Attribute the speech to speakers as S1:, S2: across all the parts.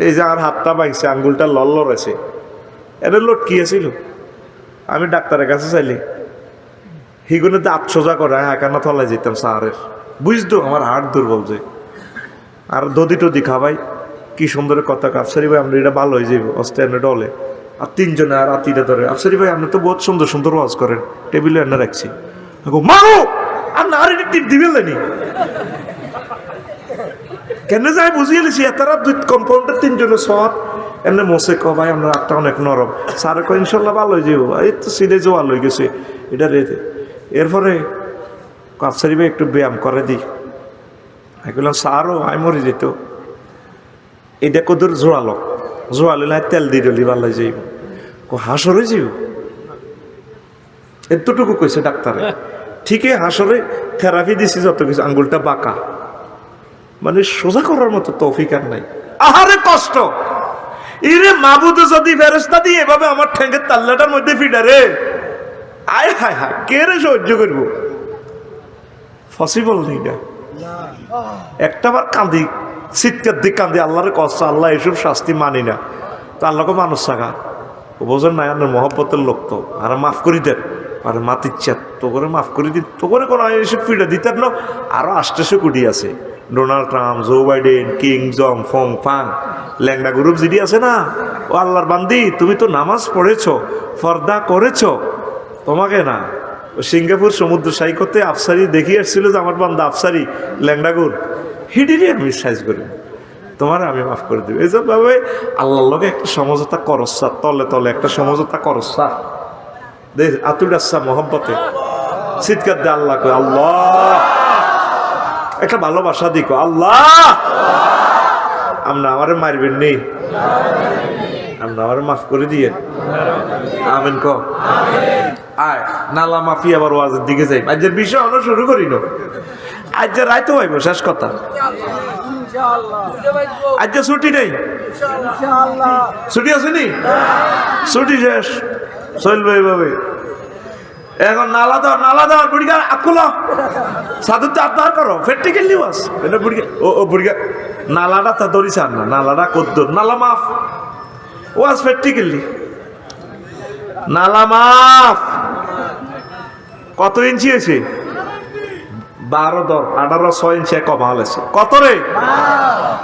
S1: এই যে আমার হাতটা ভাঙছে, আঙ্গুলটা লল আছে, এটা লটকিয়েছিল। আমি ডাক্তারের কাছে চাইলি হিগুনে দাঁত সোজা করে একানা থলাই যেতাম সাহারের, বুঝতো আমার হাড় দুর্বল যে। আর দদি টদি খাবাই, কি সুন্দর কথা, আফসারি ভাই আমরা এটা ভালো হয়ে যাবো অস্ট্রেনে ডলে। আর তিনজনে আর আতিটা ধরে, আফসারি ভাই আপনি তো বহুত সুন্দর সুন্দর ওয়াজ করেন, টেবিলে এনে রাখছি। মাগো আপনি আর এটা টিপ দিবেন নি কেন যায় বুঝিয়ে লিছি, এতারা দুই কম্পাউন্ডার তিনজনে সৎ এমনি মোসে ক ভাই আমরা আটটা অনেক নরম, স্যারে কয় ইনশাল্লাহ ভালো হয়ে যাবো, এই তো সিলে জোয়াল হয়ে গেছে এটা রেতে। এরপরে আফসারি ভাই একটু ব্যায়াম করে দিই, আমি বললাম স্যারও আমি মরে যেত, এটা কদুর জোয়ালো জোয়ালিলে তেল দিয়ে ডলি ভালো হয়ে যাইব, হাসরে যাইব এতটুকু কইছে ডাক্তারে। ঠিকই হাসরে থেরাপি দিছি যত কিছু, আঙ্গুলটা বাঁকা, মানে সোজা করার মতো তৌফিক আর নাই। আহারে কষ্ট, ইরে মাবুদে যদি ফেরেশতা দিয়ে এভাবে আমার ঠ্যাঙ্গের তাল্লাটার মধ্যে ফিডারে, আয় হায় হায় কে রে সহ্য করবো, পসিবল নেই না। একটাবার কান্দি, চিৎকার দিক কান্দি, আল্লাহরে কষ্ট, আল্লাহ এসব শাস্তি মানি না, তো আল্লাহকে মানুষ থাকা বোঝেন না, আপনার মহব্বতের লোক তো, আর মাফ করি দেন, আর মাতিচ্ছা তো করে মাফ করে দিন তো করে কোনো এসব ফিডা দিতেন না। আরো 800 কোটি আছে, ডোনাল্ড ট্রাম্প, জো বাইডেন, কিং জং ফং ফাং, ল্যাংডা গ্রুপ জিডি আছে না, ও আল্লাহর বান্দি তুমি তো নামাজ পড়েছো, ফর্দা করেছো, তোমাকে না সিঙ্গাপুর সমুদ্র সাইকতে আফসারি দেখিয়ে আসছিল যে আমার বান্দা আফসারি ল্যাংডাগুর, হিডিরই আমি সাইজ করি, তোমার আমি মাফ করে দেবো। এই যে ভাবে আল্লাহর লগে একটা সমঝোতা করসা, তলে তলে একটা সমঝোতা করসা, দেখ আতুর আসা মোহাম্মতে চিৎকার দে আল্লাহ কই আল্লাহ, একটা ভালোবাসা দিকো আল্লাহ, আমরা আমারে মারবেন নেই, আমরা আমারে মাফ করে দিয়ে আমিন ক আয় নালা মাফি। আবার ওয়াজের দিকে যাই, আজের বিষয় আমরা শুরু করি না, আজকে রাইতো হইব শেষ কথা, আজকে ছুটি নেই, ছুটি আছে নি, ছুটি শেষ চলবে এইভাবে। এখন নালা দেওয়ার বুড়িগা আকুলো সাধুতে আপনার করো প্র্যাকটিক্যাল নিউজ, এটা বুড়িগা ও বুড়িগা নালাটা তা দড়ি চান না, নালাটা কদ্দুর, নালা মাফ ওয়াজ প্র্যাকটিক্যালি, নালা মাফ। কত ইঞ্চি হয়েছে? 12 10 18 6 ইঞ্চি কমা হলেছে, কত রে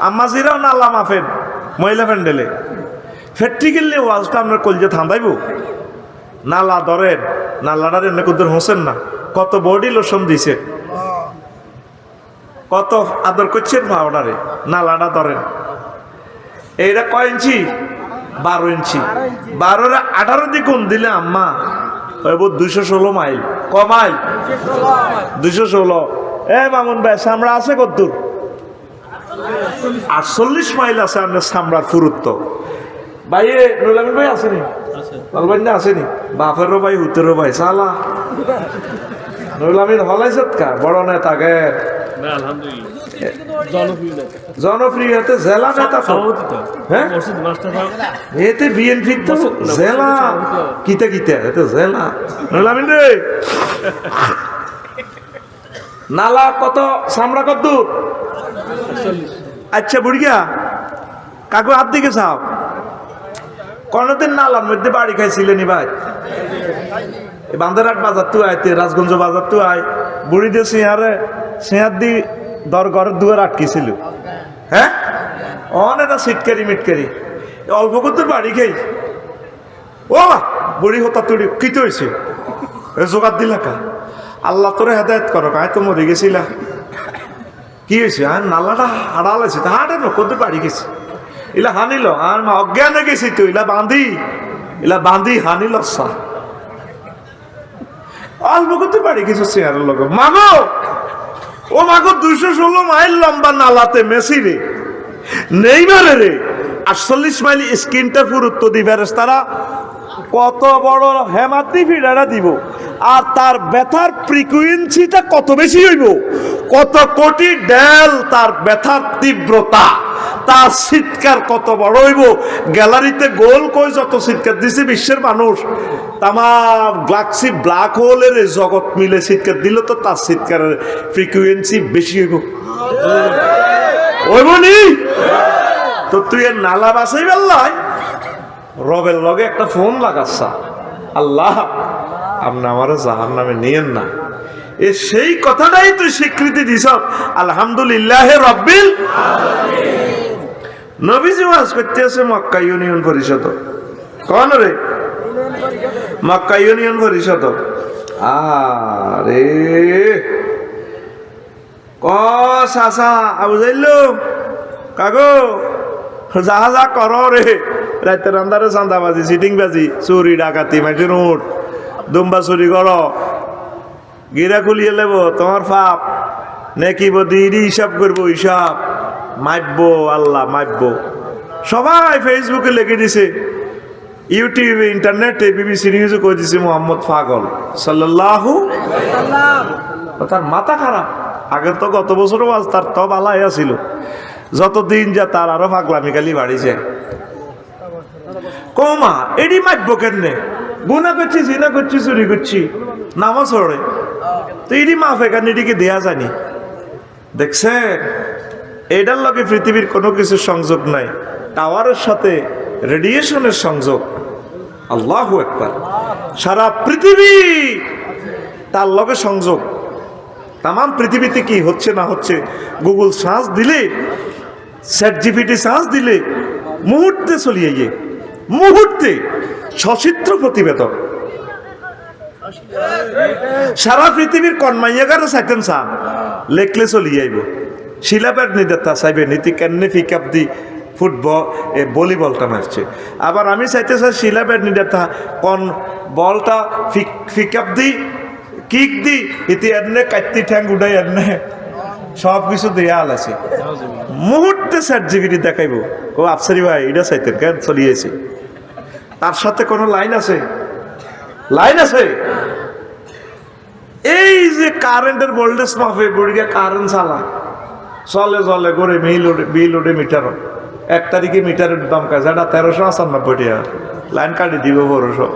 S1: আম্মাজিরাও নালা মাফেন মহিলা প্যান্ডেলে প্র্যাকটিক্যালি ওয়াজটা আপনার কলজে থামাইব। নালা ধরেন, নালাটার এমনি কদ্দুর হোসেন না, কত বডি লোশন দিছে, কত আদর করছেন পাউডারে, নালাটা ধরেন। এইটা কয় ইঞ্চি? 12 ইঞ্চি, 12 রে 18 দিয়ে গুণ দিলে আম্মা হইব 216 মাইল। ক মাইল? 216। এ মামুন ভাই সামরা আছে কদ্দুর? 48 মাইল আছে আপনার সামরার পুরুত্ব। ভাই নুলামিন ভাই আসেনি? ভাই না আসেনি? বাপেরও ভাই হুতেরও ভাই সালা নুলামিন হলাইছে কা বড় নেতাকে জনপ্রিয় হতে জেলা নেতা, হ্যাঁ এতে বিএনপি তো জেলা কিতা কিতা এতে জেলা। নুলামিন রে নালা কত সামরা কত দূর? আচ্ছা বুড়িয়া কাকু হাত দিকে চাও, কোনদিন নালার মধ্যে বাড়ি খাইছিলেনি ভাই? বান্দারহাট বাজার তো আইতে, রাজগঞ্জ বাজার তো আয়, বুড়ি দিয়ে সিঁহার দি দর ঘরের দুয়ার আটকেছিল, হ্যাঁ অনেকটা সিটকারি মিটকারি অল্প কত বাড়ি খাই। ও বুড়ি হতা তুড়ি কি তো হয়েছে জোগাড় দিলা কা? আল্লাহ তোরে হেদায়ত করো, কায় তো মরে গেছিলা, কি হয়েছে? আর নালাটা হাড়াল আছে, তা হাঁটে না কত বাড়ি গেছে, ইলা হানিল আর মা অজ্ঞানে গেছি তো, ইলা বাঁধি হানিল সা অল্প করতে পারি কিছু চেয়ারের লোক। মাগো ও মাগো 216 মাইল লম্বা নালাতে মেসি রে নেইমারে রে 48 মাইল স্ক্রিনটা পুরুত্ব দিবে তারা, কত বড় হেমাতি ফিডারা দিব, আর তার ব্যথার ফ্রিকুয়েন্সিটা কত বেশি হইব, কত কোটি ডেল তার ব্যথার তীব্রতা, তার চিৎকার কত বড় হইব। গ্যালারিতে গোল কই যত চিৎকার দিছে বিশ্বের মানুষ, তামাম গ্যালাক্সি ব্ল্যাক হোলের জগৎ মিলে চিৎকার দিল তো তার চিৎকারের ফ্রিকুয়েন্সি বেশি হইব। ওইবনি তো তুই এর নালা বাসাই বেল্লাই রবের লগে একটা ফোন লাগাচ্ছা, আল্লাহ আপনি আমার জাহান নামে নিয়েন না। এ সেই কথাটাই তুই স্বীকৃতি দিছ, আলহামদুলিল্লাহ রব্বিল আলামিন। নবীজি ওয়াজ করতে আছে মক্কা ইউনিয়ন পরিষদ, কোন রে মক্কা ইউনিয়ন পরিষদ। আরে ক চাচা বুঝাইলো কাগো যাহা যা কর রে, রাতের আন্দারে চান্দাবাজি, সিটিং বাজি, চুরি ডাকাতি, মাটির উঠ দুম্বা চুরি কর, গিরা খুলিয়ে লেব তোমার পাপ নেকি বদি হিসাব করবো, হিসাব মাপবো, আল্লাহ মাপবো। সবাই ফেসবুকে লিখে দিছে, ইউটিউবে ইন্টারনেটে বিবিসি নিউজে কই দিছে মোহাম্মদ পাগল সাল্লাল্লাহু আলাইহি ওয়াসাল্লাম। তার মাথা খারাপ। আগে তো গত বছরও আজ তার তব আলাই আছিল, যতদিন যা তার আরো পাগলামি খালি বাড়িছে। কমা এডি মাপবো কেনে, গুনাহ করছি, জিনা করছি, চুরি করছি, নামাজ পড়ে, তো এডি মাফ এখানে এটিকে দেয়া জানি। দেখছেন এটার লগে পৃথিবীর কোনো কিছুর সংযোগ নাই, টাওয়ারের সাথে রেডিয়েশনের সংযোগ। আল্লাহু আকবার। সারা পৃথিবী তার লগে সংযোগ। তাম পৃথিবীতে কি হচ্ছে না হচ্ছে গুগল সার্চ দিলে, চ্যাট জিপিটি সার্চ দিলে মুহূর্তে চলিয়ে গিয়ে, মুহূর্তে সচিত্র প্রতিবেদন। সারা পৃথিবীর কনমাইয়াগারে চাইতেন চা লেখলে চলিয়ে আইব। শিলাপের নিদেতা চাইবে নীতি কেনে পিক আপ দি ফুটবল ভলিবলটা মারছে। আবার আমি চাইতে চাই শিলাপের নিদেতা কোন বলটা পিক আপ দি কিক দি ইতি এনে কাটতি ঠ্যাং উঠাই এনে সব কিছু দেয়া আছে। মুহূর্তে চ্যাট জিপিটি দেখাইব, ও আফসারি ভাই এটা চাইতেন কেন চলিয়েছে। তার সাথে কোনো লাইন আছে? লাইন আছে? এই যে কারেন্টের ভোল্টেজ মাফে বুড়িকে কারেন্ট চালা চলে চলে করে বিল ওঠে মিটার। 1 তারিখে মিটারের দাম কাজ এটা 1395 টাকা, লাইন কাটি দিব 1200,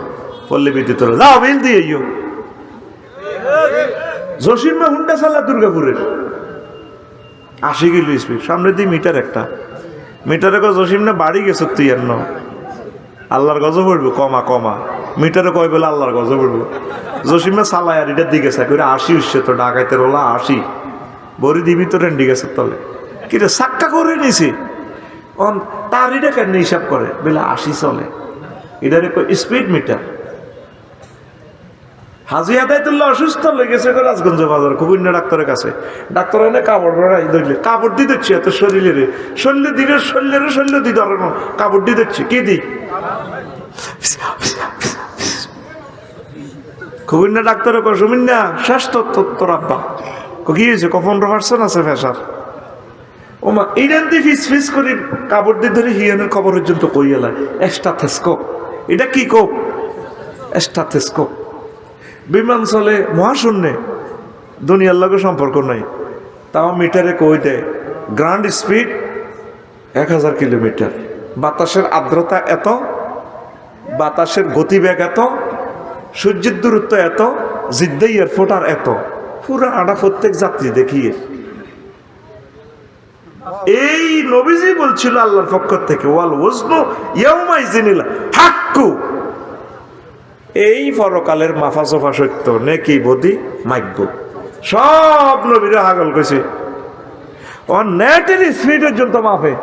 S1: পল্লী বিদ্যুৎ যাও বিল দিয়ে ইও। জসিমা হুন্ডা চালা দুর্গাপুরের 80 কিলো স্পিড, সামনে দিয়ে মিটার একটা, মিটারে জসিম না বাড়ি গেছ তুই আর ন আল্লাহর গজব পড়বো, কমা কমা মিটারে কয় বলে আল্লাহর গজব পড়বো। জসিমা চালায় আর এটার দিকে চাই করে 80 উঠছে, তো ডাকাইতের ওলা 80 বড়ি দিবি তো রেন্ডি গেছে তলে কিরে সাক্কা করে নিছি তার এটা কেন হিসাব করে বেলা 80 চলে, এটার স্পিড মিটার। হাজি আদায়তুল্লাহ অসুস্থ লেগেছে রাজগঞ্জ বাজার কুকুন্য ডাক্তারের কাছে, ডাক্তার এনে কাপড় ধরলে কাপড় দিয়ে দিচ্ছি এত শরীরে শরীরে দিলে শরীরে দি ধরানো কাপড় দিয়ে দিচ্ছি কি দি কুকুন্য ডাক্তারের কসমিন না শেষ তোর আব্বা কি হয়েছে, কখন 15% আছে ফেসার। ওমা এইটান দিয়ে ফিস করে কাপড় দিয়ে ধরে হিয়ানের খবর পর্যন্ত কই এলায় এস্টাথেস্কোপ। এটা কি কোপ? এস্টাথেস্কোপ। বিমান চলে মহাশূন্যে, দুনিয়ার লগে সম্পর্ক নাই, তাও মিটারে কই দেয় গ্রান্ড স্পিড 1000 কিলোমিটার, বাতাসের আর্দ্রতা এত, বাতাসের গতিবেগ এত, সূর্যের দূরত্ব এত, জিদ্দা এয়ারপোর্ট আর এত, পুরা আড়া প্রত্যেক যাত্রী দেখিয়ে। এই নবীজি বলছিল আল্লাহর পক্ষ থেকে ওয়াল ওয়াজনু ইয়াউমাইজিনিল হাক্কু, এই পরকালের মাফা সোফা সত্য, নেকি বদি মাইগ্য। সব নবীরা হাগল কইছে ও নেটের স্পিড পর্যন্ত মাফে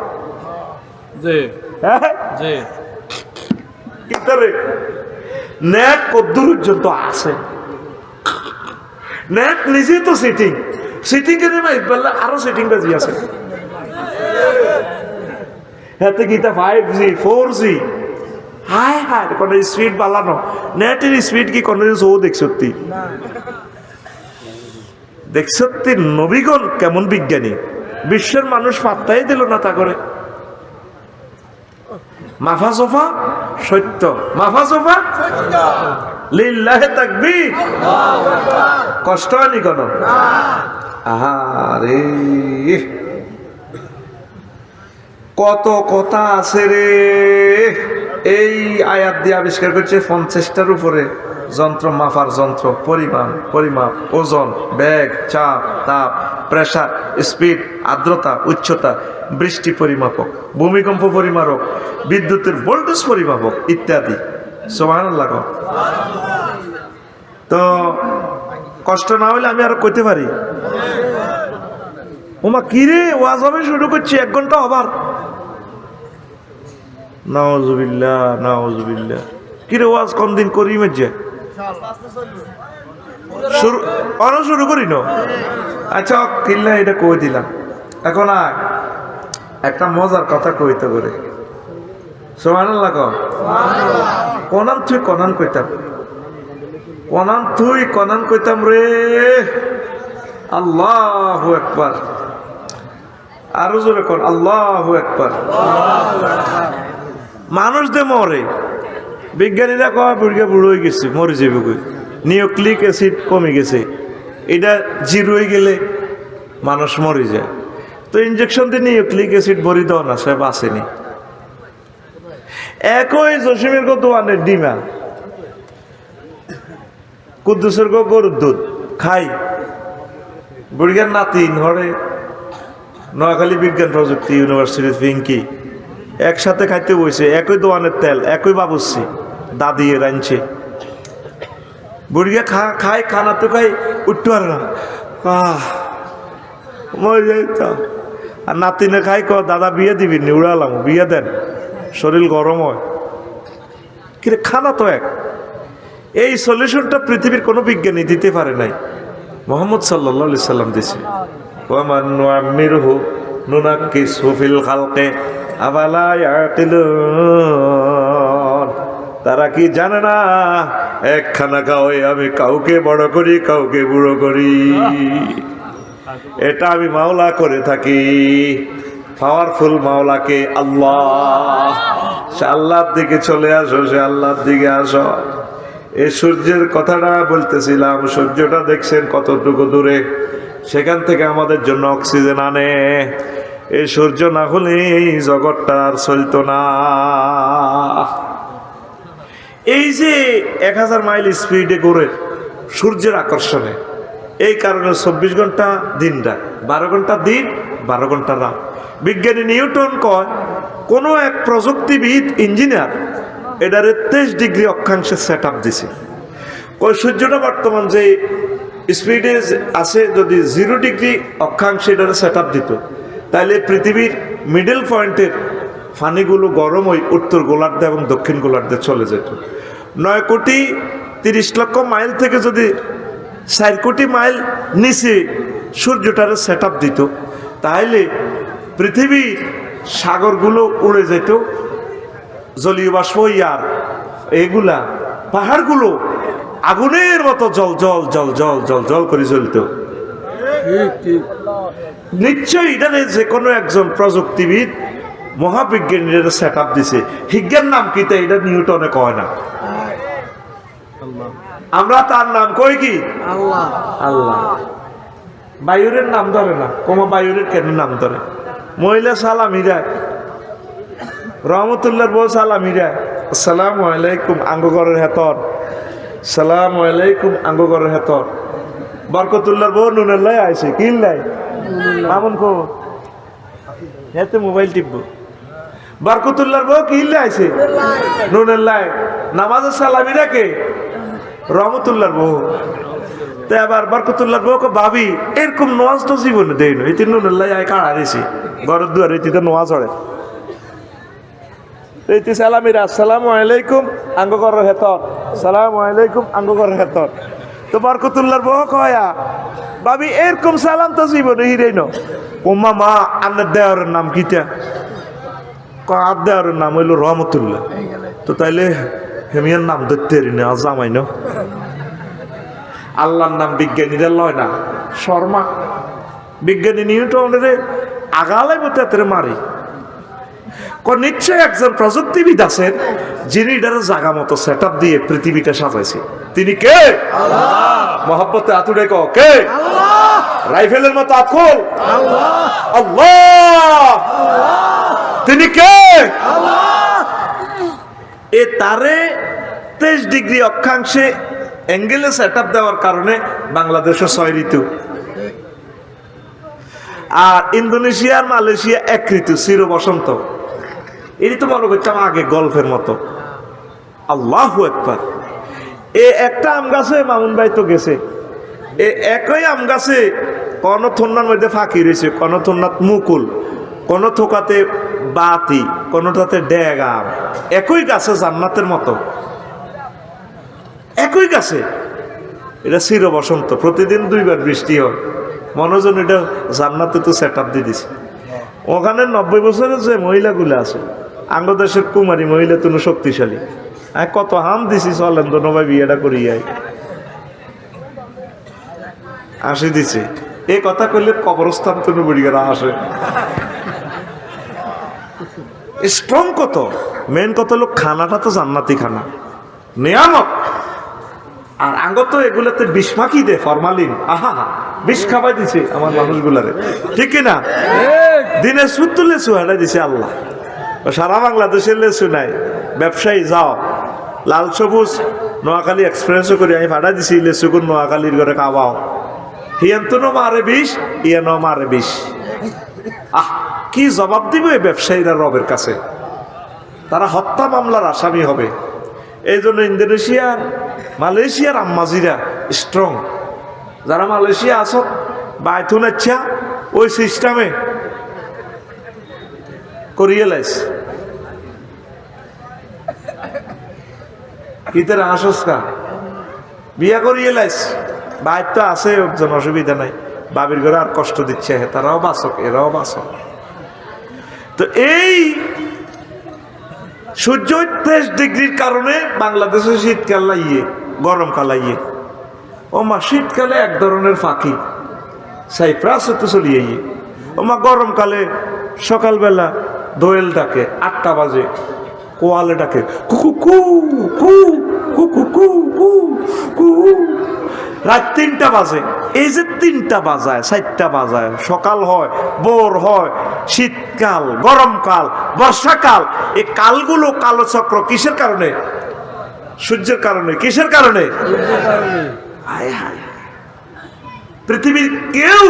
S1: জি জি কিতারে নেট কদ্দুর পর্যন্ত আছে। নেট নিজে তো সিটিং এর মাইক বললে আরো সিটিং বাজি আছে। হাতে গীতা 5G 4G হায় হায় কোনো স্পিড বাড়ানো, নেটের স্পিড কি কোনো ও দেখছতি দেখছতি। নবীগণ কেমন বিজ্ঞানী, বিশ্বের মানুষ পাত্তাই দিল না তা করে। মাফা সোফা সত্য, মাফা সোফা লিল্লাহে তাকবীর। কষ্ট হয়নি কোনো? আহারে কত কথা আছে রে। এই আয়াত দিয়ে আবিষ্কার করছে 50টার উপরে যন্ত্র, মাফার যন্ত্র, পরিমাপ, ওজন, বেগ, চাপ, তাপ, প্রেসার, স্পিড, আর্দ্রতা, উচ্চতা, বৃষ্টি পরিমাপক, ভূমিকম্প পরিমাপক, বিদ্যুতের ভোল্টেজ পরিমাপক ইত্যাদি। সুবহানাল্লাহ। তো কষ্ট না হইলে আমি আরো কইতে পারি। ওমা কিরে ওয়াজ হবে শুরু করছি 1 ঘন্টা আবার। নাউজুবিল্লাহ নাউজুবিল্লাহ। কিরে ওয়াজ কোন দিন করি মেজে শুরু করি না। আচ্ছা কিল্লা এটা কই দিলাম। এখন একটা মজার কথা কইতে করে। সুবহানাল্লাহ। কনান তুই কনান কইতাম, কনান তুই কনান কইতাম রে। আল্লাহু আকবার। আরো জোরে কর আল্লাহু আকবার। মানুষ দে মরে, বিজ্ঞানীরা কয় বুড়িয়া বুড়ো হয়ে গেছে, মরে যাবে কই, নিউক্লিক অ্যাসিড কমে গেছে, এটা 0 হয়ে গেলে মানুষ মরে যায়। তো ইনজেকশন দিয়ে নিউক্লিক অ্যাসিড ভরি দাও না, সে বাঁচেনি। একই জসিমের গো দোয়ানের ডিমা, কুদ্দুসের গো গরুর দুধ খাই, বুড়িয়ার নাতি ঘরে নোয়াখালী বিজ্ঞান প্রযুক্তি ইউনিভার্সিটি ফিঙ্কি একসাথে খাইতে বসে, একই দোয়ানের তেল, একই বাবুসি দাদি রাঁধছে। বুড়িয়া খাই, খানা তো খাই, উঠতে পারে না, মরে যাই তো। আর নাতিনে খাই ক দাদা বিয়ে দিবি নি, উড়ালাম বিয়ে দেন, শরীর গরম হয়। কিন্তু খানা তো এক। এই সলিউশনটা পৃথিবীর কোনো বিজ্ঞানী দিতে পারে নাই, মুহাম্মদ সাল্লাল্লাহু আলাইহি সাল্লাম দিয়েছে। ওয়ামান নুআম্মিরহু নুনাক্কিসহু ফিল খালকি আফালা ইয়াকিলুন। তারা কি জানে না একখানা খাওয়াই আমি কাউকে বড় করি, কাউকে বুড়ো করি। এটা আমি মাওলা করে থাকি, পাওয়ারফুল মাওলাকে আল্লাহ। সে আল্লাহর দিকে চলে আসো, সে আল্লাহর দিকে আসো। এই সূর্যের কথাটা বলতেছিলাম, সূর্যটা দেখছেন কতটুকু দূরে, সেখান থেকে আমাদের জন্য অক্সিজেন আনে। এই সূর্য না হলে এই জগৎটা আর চলতো না। এই যে 1000 মাইল স্পিডে ঘুরে সূর্যের আকর্ষণে, এই কারণে 24 ঘন্টা দিন রাত, 12 ঘন্টা দিন 12 ঘন্টা রাত। বিজ্ঞানী নিউটন কয় কোনো এক প্রযুক্তিবিদ ইঞ্জিনিয়ার এটারে 23 ডিগ্রি অক্ষাংশে সেট আপ দিছে। কয় সূর্যটা বর্তমান যে স্পিডে আছে, যদি 0 ডিগ্রি অক্ষাংশে এটারে সেট আপ দিত, তাহলে পৃথিবীর মিডল পয়েন্টের পানিগুলো গরম হয়ে উত্তর গোলার্ধে এবং দক্ষিণ গোলার্ধে চলে যেত। 9,30,00,000 মাইল থেকে যদি 4 কোটি মাইল নিচে সূর্যটারে সেট আপ দিত, তাহলে পৃথিবীর সাগরগুলো উড়ে যেত, জলীয় বাষ্প ইয়ার এগুলা পাহাড়গুলো আগুনের মতো জল জল জল জল জল জল করে জ্বলত। নিশ্চয়ই এটা যে কোনো একজন প্রযুক্তিবিদ মহাবিজ্ঞানীর সেট আপ দিছে। বিজ্ঞান নাম কি তা এটা নিউটনে কয় না, আমরা তার নাম কই কি আল্লাহ। আল্লাহ বায়ুরের নাম ধরে না, কোন বায়ুরের কেন নাম ধরে? মহিলা সালামিরা, রহমতুল্লাহর বউ সালামিরা, আসসালামু আলাইকুম আঙ্গগরের হেতর, সালামু আলাইকুম আঙ্গগরের হেতর। বরকতুল্লাহর বউ নুনেল্লাই আইছে, কিল্লাই মামুন কো হেতে মোবাইল টিপবো। বরকতুল্লাহর বউ কিল্লাই আইছে নুনেল্লাই। নামাজের সালামিরা কে? রহমতুল্লাহর বউ। তো আবার বরকতুল্লাহর বউ কো ভাবি এরকম নোয়াজ তো জীবনে দেই না, এতে নুনেল্লাই আয় কাড়া দিছি ঘরের দুয়ারে, এতে নোয়াজ হড়ে। এইটি সালামিরা আসসালামু আলাইকুম আঙ্গগরের হেতর, সালামু আলাইকুম আঙ্গগরের হেতর। তো বরকতুল্লাহর বউ কয়া ভাবি এরকম সালাম তো জীবনে হিরেই ন। ওমা মা আন্নার দেওয়ারের নাম কিটা? আর দেওয়ারের নাম হইল রহমতুল্লাহ। তো তাইলে হেমিয়ার নাম ধরতে পারি না, জামাই ন। আল্লাহর নাম বিজ্ঞানীরা লয় না, শর্মা। বিজ্ঞানী নিউটনের আগালাই মতো এত মারি। নিশ্চয় একজন প্রযুক্তিবিদ আছেন যিনি এটার জায়গা মতো সেট আপ দিয়ে পৃথিবীটা সাজাইছে। তিনি কে? মহব্বতে আতুরে ক কে? রাইফেলের মতো আখল আল্লাহ। তিনি কে? এ তারে 23 ডিগ্রি অক্ষাংশে অ্যাঙ্গেলে সেট আপ দেওয়ার কারণে বাংলাদেশে 6 ঋতু। আর ইন্দোনেশিয়া আর মালয়েশিয়া এক ঋতু, চির বসন্ত। এটি তো মনে করতাম আগে গল্পের মতো। আল্লাহু আকবার। একটা আম গাছে মামুন ভাই তো গেছে, একই আম গাছে কোন থন্নার মধ্যে ফাঁকি রয়েছে, কোন থন্নাত মুকুল, কোন থোকাতে বাতি, কোনটাতে ড্যাগ আম। একই গাছে, জান্নাতের মতো, একই গাছে। এটা চির বসন্ত, প্রতিদিন 2 বার বৃষ্টি হয়। মনোজন এটা জান্নাতে তো সেট আপ দিয়ে দিছে। ওখানে 90 বছরের যে মহিলাগুলো আছে, আঙ্গদেশের কুমারী মহিলা তুমি শক্তিশালী, কত হাম দিছি, চলেন দোনো ভাই বিয়েটা করি যাই, আসি দিছে। এই কথা কইলে কবরস্থান তুমি বুড়িগেরা আসে। স্ট্রং কত, মেন কত হলো খানাটা তো জান্নাতি খানা, নিয়ামত। আর আঙ্গ তো এগুলোতে বিষ মাখি দে, ফরমালিন, আহা বিষ খাবাই দিছে আমার মানুষগুলারে, ঠিক কিনা? দিনাজপুর তো লেচু হারাই দিছে আল্লাহ, সারা বাংলাদেশের লেচু নাই। ব্যবসায়ী যাও, লাল সবুজ নোয়াখালী এক্সপ্রেসও করে আমি ভাড়া দিছি, লেচুকুর নোয়াখালীর ঘরে খাওয়াও। হিয়ান তো মারে বিষ, ইয়ানো মারে বিষ। কি জবাব দিব এই ব্যবসায়ীরা রবের কাছে? তারা হত্যা মামলার আসামি হবে। এই জন্য ইন্দোনেশিয়ার মালয়েশিয়ার আম্মাজিরা স্ট্রং। যারা মালয়েশিয়া আসত বাইথুন ইচ্ছা ওই সিস্টেমে করিয়ে লাইস। কিতের আসস্কা বিয়া করিয়ে লাইস, বাইর তো আছে একজন, অসুবিধা নাই। বাবির ঘরে আর কষ্ট দিচ্ছে, তারাও বাসক, এরাও বাসক। তো এই সূর্য 23 ডিগ্রির কারণে বাংলাদেশে শীতকাল লাইয়ে, গরমকাল লাইয়ে। ও মা শীতকালে এক ধরনের ফাঁকি সাইপ্রাস তো চলিয়ে। ও মা গরমকালে সকালবেলা দোয়েল ডাকে 8টা বাজে, কোয়ালে ডাকে কুকু কু কু কুকু কু কু কু। রাত 3টা বাজে। এই যে 3টা বাজায়, 4টা বাজায়, সকাল হয়, ভোর হয়, শীতকাল, গরমকাল, বর্ষাকাল, এই কালগুলো কালো চক্র কিসের কারণে? সূর্যের কারণে। কিসের কারণে? হায় হায়, পৃথিবীর কেউ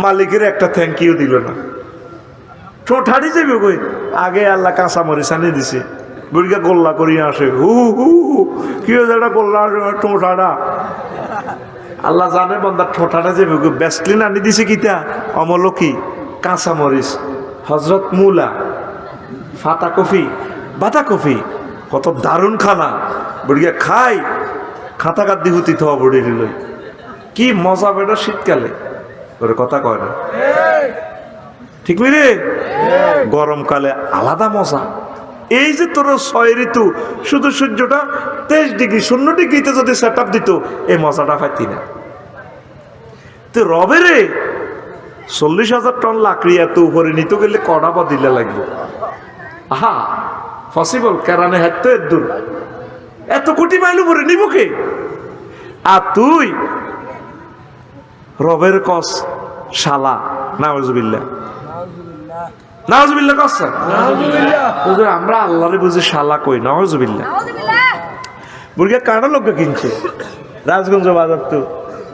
S1: মালিকের একটা থ্যাংক ইউ দিল না। ঠোঁট হারিয়ে যাবে কই, আগে আল্লাহ কাঁচা মরিচ আনি দিছে, বুড়িকে গোল্লা করিয়ে আসে, হু হু কি হয়েছে এটা গোল্লা, ঠোঁট হারা। আল্লাহ জানে বন্দার ঠোঁটাটা যাবে, ব্যাসলিন আনি দিছে কিতা, অমলকি, কাঁচা মরিচ, হজরত মুলা, ফাতা কফি, বাতা কফি, কত দারুণ খানা। বুড়িয়া খাই খাতা কাদ্দি হুতি থা বুড়ি লই, কি মজা বেটা শীতকালে, ওরে কথা কয় না, ঠিক রে? গরমকালে আলাদা মজা। এই যে তোর 6 ঋতু, শুধু সূর্যটা 23 ডিগ্রি 0 ডিগ্রিতে যদি সেট আপ দিত, এই মজাটা পাইতি না। তো রবেরে 40,000 টন লাকড়ি এত উপরে নিতে গেলে কড়া বা দিলে লাগবে। আহা পসিবল? কেরানে হাঁটতো এর দূর, এত কোটি মাইল উপরে নিব কে? আর তুই রবের কস শালা, নাউজুবিল্লাহ, নাউজুবিল্লাহ কস। আমরা আল্লাহরে বুঝি শালা কই, নাউজুবিল্লাহ। বুড়িয়া কাঁড়া লোক কিনছে রাজগঞ্জ বাজার, তো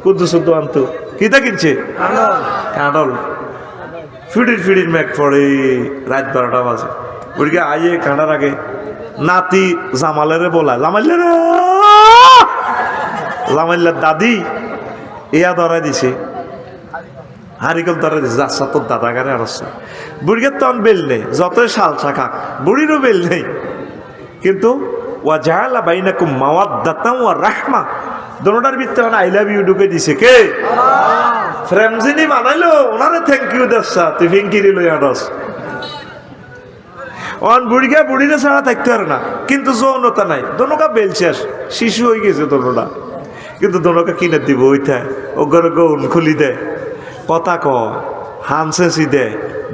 S1: কুদ্দুসুদ্দ আনতো, কিতা কিনছে কাঁডল, ফিডির ফিডির ম্যাক পড়ে রাত 12টা বাজে। বুড়িয়া আইয়ে কাঁড়ার আগে নাতি জামালেরে বলায়, জামাইলারে, জামাইলার দাদি ইয়া ধরাই দিছে, হারিকল ধরাই দিছে, যাচ্ছা তোর দাদা গারে আর আসছে। বুড়িয়ার তখন বেল নেই, যতই শালসা খাক, বুড়িরও বেল নেই। কিন্তু ওয়া জাআলা বাইনাকুম মাওয়াদ্দাতাও ওয়া রাহমা, দোনোটার ভিতরে মানে আই লাভ ইউ ঢুকে দিছে কে? ফ্রেমজিনি বানাইলো, ওনারে থ্যাংক ইউ দেশা, তুই ফিঙ্কিরি লই আনস। অন বুড়িয়া বুড়িরে ছাড়া থাকতে পারে না, কিন্তু যৌনতা নাই, দোনোকা বেল শেষ, শিশু হয়ে গেছে দোনোটা। কিন্তু দোনোকা কিনে দিব ওইটাই, ওগর গৌন খুলি দে, কথা ক, হানসেসি দে,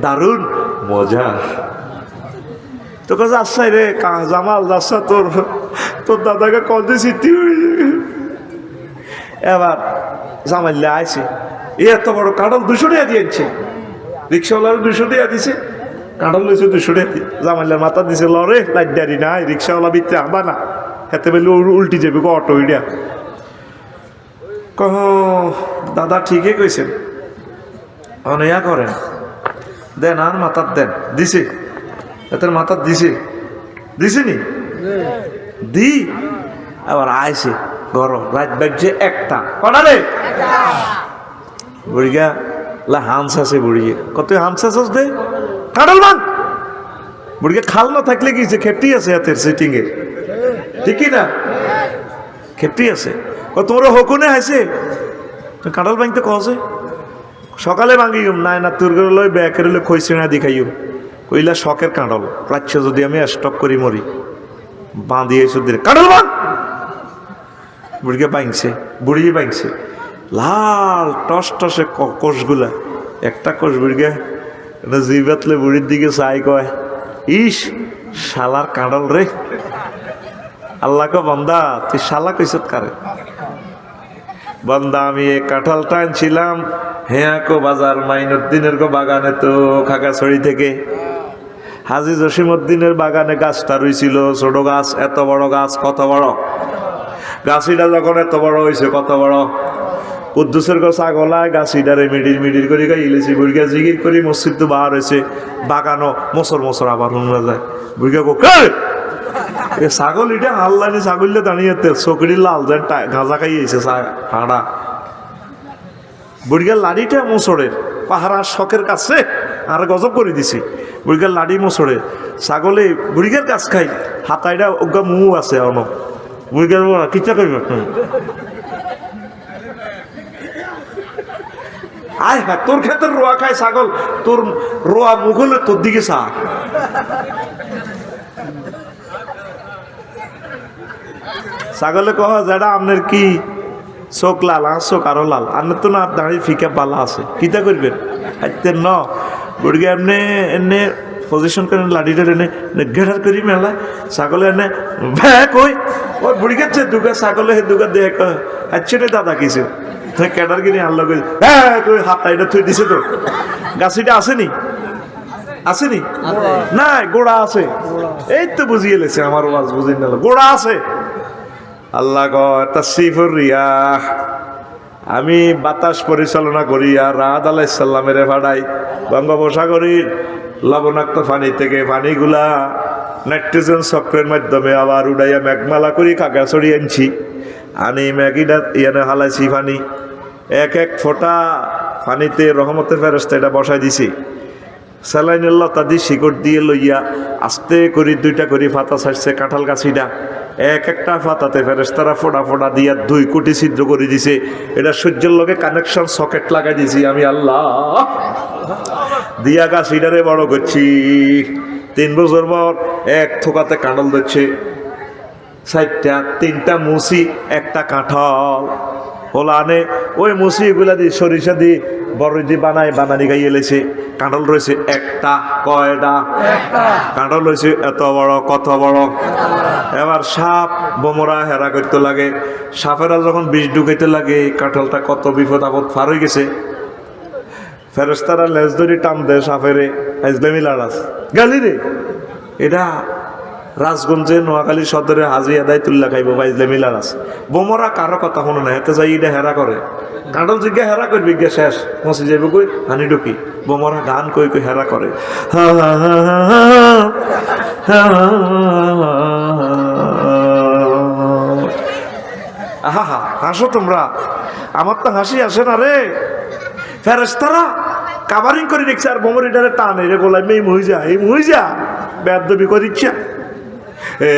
S1: দারুণ মজা। তো কাছে আসছাই রে জামাল, যাচ্ছা তোর তোর দাদাকে কদে স্মৃতি হয়ে। এবার জামাইলে আইছে, এত বড় কাঁঠাল 200 টাকা দিয়েছে, রিক্সাওয়ালার 200 টাকা দিছে, কাঁঠাল লইছে 200 টাকা। জামাইলার মাথা দিছে লরে, লাইট দাঁড়ি নাই, রিক্সাওয়ালা বিত্তে আবা না, হেতে বেলে উল্টি যাবে গো অটো ইডিয়া। কহ দাদা ঠিকই কইছেন, অনয়া করেন দেন আর মাথার দেন দিছে এদের মাথার দিছে নি দি আবার আইছে গরম রাত বাজছে একটা কটা রে বুড়িগা লা হামস আছে বুড়িয়ে কত হামস আছে দে কাঁঠাল মান বুড়িগা খাল না থাকলে গিয়েছে খেপটি আছে হাতের সিটিং এ ঠিকই না খেপটি আছে তোমরা হকুনে আছে কাঁঠাল ভাঙতে কছে সকালে ভাঙিম নাই না তোর করে লই ব্যাকের লই খইছে না দেখাইম কইলা শখের কাঁঠাল প্রাচ্য যদি আমি স্টক করি মরি বাঁধিয়ে সুদের কাঁঠাল ভাঙ বুড়িকে ভাঙছে বুড়িয়ে ভাঙছে লাল টস টসে কোষগুলা একটা কোষ বুড়িকে জিবাতলে বুড়ির দিকে চাই কয় ইস শালার কাঁঠাল রে আল্লাহকে বন্দা তুই শালা কইসত কারে বন্দা আমি এই কাঁঠালটা আনছিলাম হেয়াকো বাজার মাইনুদ্দিনের গো বাগানে তো খাগাছড়ি থেকে হাজি জসিমউদ্দিনের বাগানে গাছটা রইছিল ছোট গাছ এত বড় গাছ কত বড় গাছিটা যখন এত বড় হয়েছে কত বড় কুদ্দুসের গো ছাগলায় গাছিটারে মিডির মিডির করে ইলেছি বুড়িয়া জিগির করি মসজিদ তো বাহার হয়েছে বাগানো মোসর মোসর আবার শুনা যায় বুড়িয়া গো ছাগল এটা হাল্লানি ছাগলে দাঁড়িয়ে চকরি লাল যেন গাঁজা খাইয়েছে হাড়া বুড়িয়ার লাড়িটা মোসরের পাহারা শখের কাছে আর গজব করে দিছি বুড়িয়ার লাড়ি মোসরের ছাগলে বুড়িয়ার গাছ খাই হাতাইটা ওগা মুহ আছে অন বুড়িয়ার কিচ্ছা করবে আয় হ্যাঁ তোর ক্ষেত্রে রোয়া খায় ছাগল তোর রোয়া মুখ হলে তোর দিকে চা ছাগলে কহ যেটা আপনার কি চোখ লাল আর চোখ আরো লাল আপনার তো না দাঁড়িয়ে ফিকা পালা আছে কিতা করবেন হাইতেন ন বুড়িকে এমনি এনে পজিশন করেন লাঠিটা এনে ঘেরার করি মেলা ছাগলে এনে ভ্যাক ওই ওই বুড়িকে দুগা ছাগলে হে দুগা দেখ আচ্ছা রে দাদা কিছু তুই ক্যাডার কিনে আনলো হ্যাঁ ওই হাতটা এটা থুই দিছে তো গাছিটা আসেনি আসেনি না গোড়া আছে এই তো বুঝিয়ে লেছে আমার ওয়াজ বুঝিয়ে নিল গোড়া আছে আল্লাহ তাসরিফুর রিয়াহ আমি বাতাস পরিচালনা করি আর রাত আলাইসাল্লামের ভাড়াই বঙ্গোপসাগরের লবণাক্ত পানি থেকে পানিগুলা নাইট্রোজেন চক্রের মাধ্যমে আবার উড়াইয়া মেঘমালা করি খাগড়াছড়ি আনছি আনি ম্যাগিটা ইয়ানে হালাইছি পানি এক এক ফোঁটা পানিতে রহমতের ফেরেশতা এটা বসাই দিছি স্যালাইনের লতা দিয়ে শিকড় দিয়ে লইয়া আস্তে করি দুইটা করি ফাতা ছাড়ছে কাঁঠাল গাছিটা এক একটা ফাতাতে ফেরেশতারা ফোড়া ফোড়া দিয়া 2 কোটি ছিদ্র করে দিছে এটা সূর্যের লগে কানেকশন সকেট লাগাই দিছি আমি আল্লাহ দিয়া গাছিটারে বড় করছি 3 বছর পর এক থোকাতে কাঁঠাল দিচ্ছে 4টা 3টা মুসি একটা কাঁঠাল ওলানে ওই মুসি এগুলা দিয়ে সরিষা দিয়ে বড় দিয়ে বানানি গাইয়ে লেছে কাঁঠাল রয়েছে একটা কয়টা কাঁঠাল রয়েছে এত বড় কত বড় এবার সাপ বোমরা হেরা করতে লাগে সাপেরা যখন বিষ ঢুকাইতে লাগে কাঁঠালটা কত বিপদ আপদ পার হয়ে গেছে ফেরেশতারা লেজ ধরি টান দেয় সাপেরে ইসলামী লাড়াস গালি রে এটা রাজগঞ্জে নোয়াখালী সদরে হাজি আদায় তুল্লা খাইব বা ইসলামী লাড়াস বোমরা কারো কথা শোনো না এতে যাই এটা হেরা করে কাঁঠাল জিজ্ঞা হেরা করবি গিয়া শেষ পৌঁছে যাইব কই হানি ঢুকি বোমরা গান কই কই হেরা করে আহা হা হাসো তোমরা আমার তো হাসি আসে না রে ফেরেশতারা কাভারিং করে দেখছে আর বোমরিটারে টান এরে গোলাই এই মহিজা বেদবি করিচ্ছা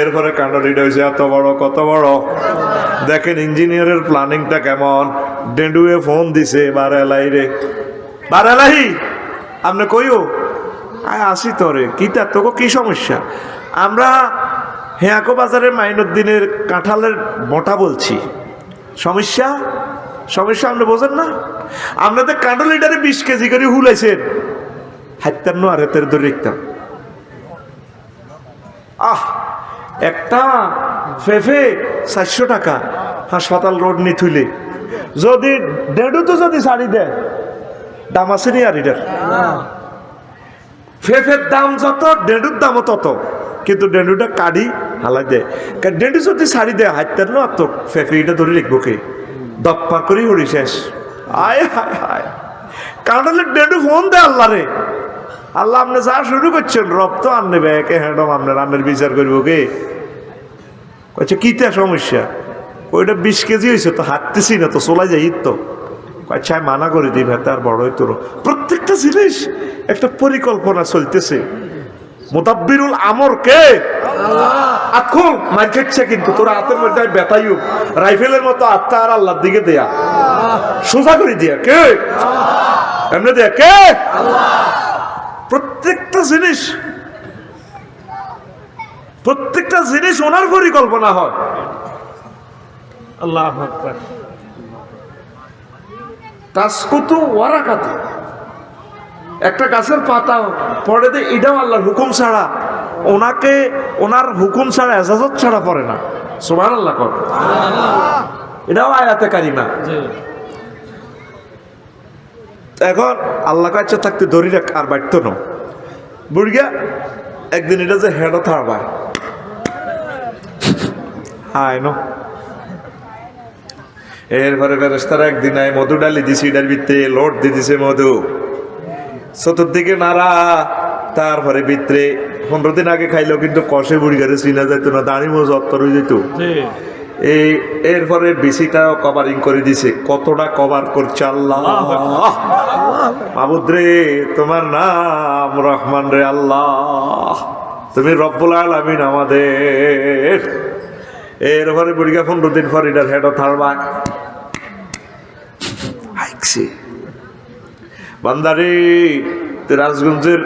S1: এরপরে কাণ্ডটা হয়েছে এত বড় কত বড় দেখেন ইঞ্জিনিয়ারের প্ল্যানিংটা কেমন ডেন্ডুয়ে ফোন দিছে বারেলাই রে বারেলাই আপনি কইও আসি তোরে কিতা তোকে কি সমস্যা আমরা হেয়াকো বাজারের মাইনুদ্দিনের কাঁঠালের মোটা বলছি সমস্যা আপনি বোঝেন না আপনাদের কাঁঠাল লিটারে 20 কেজি করে হুলাইছেন হাইতার নো আর হাতের ধরে রেখতাম একটা ফেফে 400 টাকা হাসপাতাল রোড নি থুইলে যদি ডেডু তো যদি শাড়ি দেয় দাম আছে নি আর এটার ফেফের দাম যত ডেডুর দামও তত কিন্তু ডেডুটা কাড়ি হালাই দেয় ডেডু যদি শাড়ি দেয় হাইতার নো আর তো ফেফে এটা ধরে রেখবো কে দপ্পা করেই হরি শেষ আয় হায় হায় কাঁঠালের ডেডু ফোন দেয় আল্লাহ রে, আল্লাহ আপনি যা শুরু করছেন রব তো আর নেবে একে হ্যাডম আপনার রান্নার বিচার করবো কে? কচ্ছে কিতা সমস্যা? ওইটা 20 কেজি হয়েছে তো হাঁটতেছি না তো চলাই যাই তো। আচ্ছা আমি মানা করে দিই ভাই তার বড় হইতো। প্রত্যেকটা জিনিস একটা পরিকল্পনা চলতেছে। মুদাব্বিরুল আমর কে? আখুল মার খেচ্ছে কিন্তু তোর হাতের মধ্যে বেতাইও রাইফেলের মতো আত্মা আর আল্লাহর দিকে দেয়া সোজা করে দিয়া কে? এমনি দেয়া কে? প্রত্যেকটা জিনিস ওনার পরিকল্পনা হয়। আল্লাহু আকবার। তাসকুতু ওয়ারাকাতু, একটা গাছের পাতা পড়ে দে, এটাও আল্লাহর হুকুম ছাড়া, ওনার হুকুম ছাড়া এজাজত ছাড়া পড়ে না। সুবহানাল্লাহ কর, এটাও আয়াতে কারিমা। এখন আল্লাহ কাছে থাকতে ধরি রাখ আর বাড়ত না বুড়িয়া একদিন এটা যে হেডো থারবা হায় নো। এরপরে ফেরেশতারা একদিন আয় মধু ডালি দিছি, এটার ভিতরে লোড দিয়ে দিছে মধু, চতুর্দিকে নাড়া, তারপরে ভিতরে 15 দিন আগে খাইলো কিন্তু কষে বুড়ি গাড়ি চিনা যেত না, দাঁড়ি মোজ অত্তর হয়ে যেত। এরপরে বেশিটাও কভারিং করে দিছে। কতটা কভার করছে আল্লাহ। মাবুদ রে তোমার নাম রহমান রে আল্লাহ, তুমি রব্বুল আলামিন আমাদের। এরপরে বুড়িগা 15 দিন পর এটার হেড থারবা বান্দারে তুই রাজগঞ্জের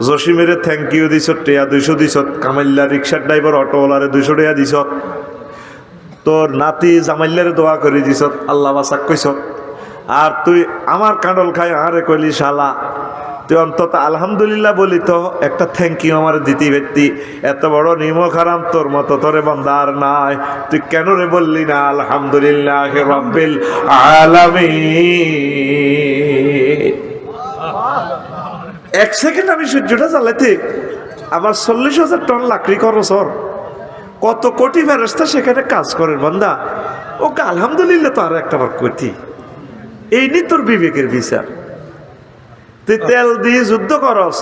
S1: জসিমের থ্যাংক ইউ দিছ, টেয়া 200 দিছ, কামাইল্লা রিক্সার ড্রাইভার অটোওয়ালারে 200 টাকা দিছ, তোর নাতি জামাইল্লারে দোয়া করে দিছ, আল্লাহ বাসাক কইস। আর তুই আমার কাঁডল খাই আরে কইলি শালা, তুই অন্তত আলহামদুলিল্লাহ বলি তো একটা থ্যাংক ইউ আমার দিতি ব্যক্তি। এত বড় নিমক হারাম তোর মতো তোরে বান্দার নাই, তুই কেন রে বললি না আলহামদুলিল্লাহ রাব্বিল আলামিন? 1 সেকেন্ড আমি সূর্যটা জ্বালাইতে আমার 40,000 টন লাকড়ি খরচ। কত কোটি ফেরেশতা সেখানে কাজ করে বান্দা, ওকে আলহামদুলিল্লাহ তো আর একটা বার কইতি। এই নি তোর বিবেকের বিচার। তুই তেল দিয়ে যুদ্ধ করস,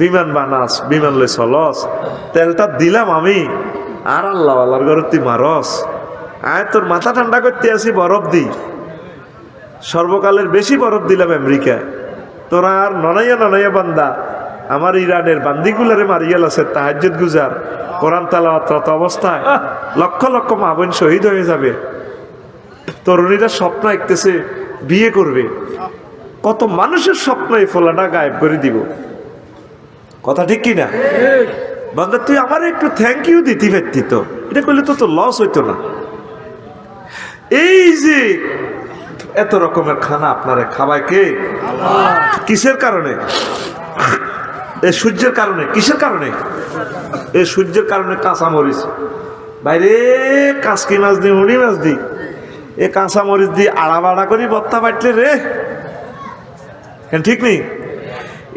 S1: বিমান বানাস, বিমান লই চলস, তেলটা দিলাম আমি আর আল্লাহ আল্লাহর ঘরে তুই মারস। আয় তোর মাথা ঠান্ডা করতে আসি বরফ দি, সর্বকালের বেশি বরফ দিলাম আমেরিকায়। তোরা আর ননাইয়া বান্দা আমার ইরানের বান্দিগুলারে মারিয়াল আছে তাহাজ্জুদ গুজার, কোরআন তেলাওয়াত অবস্থায় লক্ষ লক্ষ মা বোন শহীদ হয়ে যাবে। তরুণীরা স্বপ্ন দেখতেছে বিয়ে করবে, কত মানুষের স্বপ্ন এই ফোলাটা গায়েব করে দিব। কথা ঠিক কিনা বান্দা? তুই আমার একটু থ্যাংক ইউ দিতি পারতি তো, এটা করলে তো তোর লস হইতো না। এই যে এত রকমের খানা আপনারা খাওয়ায় কে? কিসের কারণে? এই সূর্যের কারণে। কিসের কারণে? এই সূর্যের কারণে। কাঁচা মরিচ বাইরে, কাঁচকি মাছ দি, মুড়ি মাছ দি, এ কাঁচা মরিচ দিয়ে আড়া বাড়া করি বত্তা বাটলে রে, ঠিক নেই?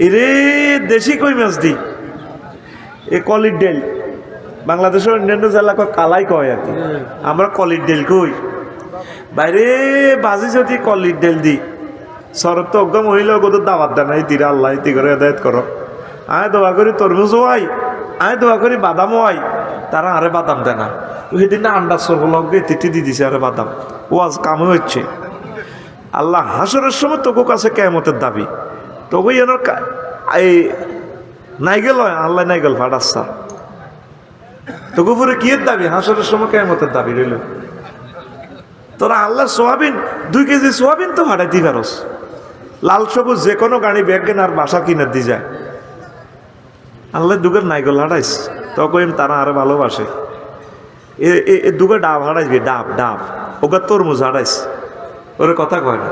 S1: এরে দেশি কই মাছ দি, এ কলির ডেল, বাংলাদেশের অন্যান্য জেলা কালাই কয় আর কি, আমরা কলির ডেল কই। বাইরে বাজি যদি কলির ডেল দি, শরৎ তো অজ্ঞ মহিলা কত দাবাত দেয় না, ইতিরা আল্লাহ ইতি করে হেদায়েত করো। আয় দোয়া করি তরমুজও আই, আয় দোয়া করি বাদামও আই, তারা আরে বাদাম দেয় না। সেদিন না আন্ডার সরবলকে তিথি দিয়ে দিছে আরে বাদাম, ও আজ কামে হচ্ছে। আল্লাহ হাসরের সময় তোকে কাছে কেয়ামতের দাবি, তোকে এনার এই নাইগেল হয়, আল্লাহ নাইগেল ফাটাচ্ছা তোকে উপরে কি এর দাবি? হাসরের সময় কেয়ামতের দাবি রইল। তোরা আল্লাহ সোয়াবিন 2 কেজি সোয়াবিন তো হাঁটাইতে পারস, লাল সবুজ যে কোনো গাড়ি ব্যাগেন আর বাসা কিনে দিয়ে যায়। আল্লাহ দুগের নাইগল হাঁটাইস, তখন তারা আরে ভালোবাসে। এ দুগে ডাব হাঁটাইবি, ডাব ডাব ওকে তরমুজ হাঁটাইস, ওরে কথা কয় না।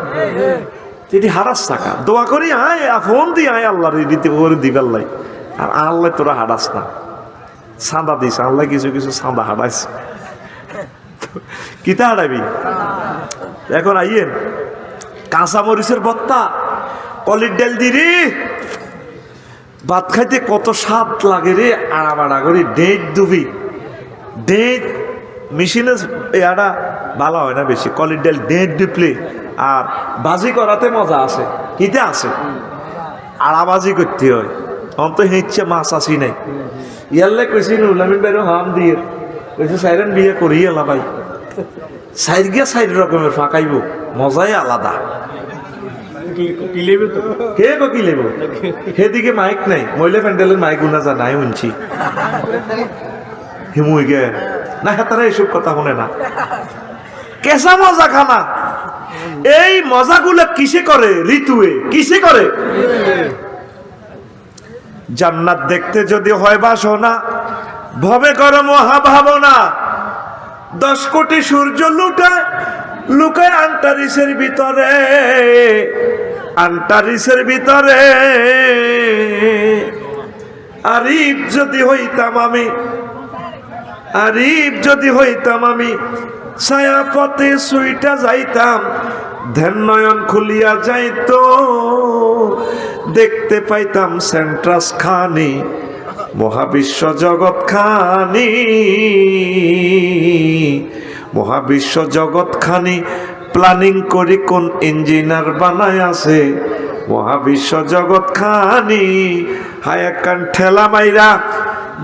S1: এটি হারাস থাকা দোয়া করি আয় ফোন দি আয় আল্লাহর রীতি করে দিবার লাই। আর আল্লাহ তোরা হাঁটাস না, চাঁদা দিস আল্লাহ কিছু কিছু চাঁদা হাঁটাইস, কিতা হাঁটাবি? এখন আইয়েন কাঁচা মরিচের বত্তা, কলির ডাল দি রে, ভাত খাইতে কত স্বাদ লাগে রে। আড়া বাড়া করি ডেট দুবি, ডেট মেশিনে আড়া ভালো হয় না বেশি, কলির ডাল ডেট ডিপলে আর বাজি করাতে মজা আছে, কিতে আছে আড়াবাজি করতে হয়, অন্ত হেঁচছে মাছ আসি নাই। ইয়ারলে কইছি নুলামিন বাইরে হাম দিয়ে কইছে সাইরেন বিয়ে করি এলা ভাই, সাইড গিয়া সাইড রকমের ফাঁকাইব, মজাই আলাদা। কে কি লেব সেদিকে মাইক নাই, মহিলা প্যান্ডেলের মাইক গুনা জানাই শুনছি হিমুই গে না, তারা এইসব কথা শুনে না। কেঁচা মজা খানা, এই মজাগুলো কিসে করে? ঋতুয়ে কিসে করে? জান্নাত দেখতে যদি হয় বাসনা, ভবে কর মহাভাবনা। 10 কোটি সূর্য লুটায় লুকায় আন্টারিসের ভিতরে, আন্টারিসের ভিতরে। আরিফ যদি হইতাম আমি, আরিফ যদি হইতাম আমি, ছায়া পথে সুইটা যাইতাম, ধ্যান নয়ন খুলিয়া যাইতো, দেখতে পাইতাম সেন্ট্রাস খানি, মহাবিশ্ব জগৎ খানি, মহাবিশ্ব জগৎ খানি প্ল্যানিং করি কোন ইঞ্জিনিয়ার বানায় আছে, মহাবিশ্ব জগৎ খানি। হায় কান ঠেলা মাইরা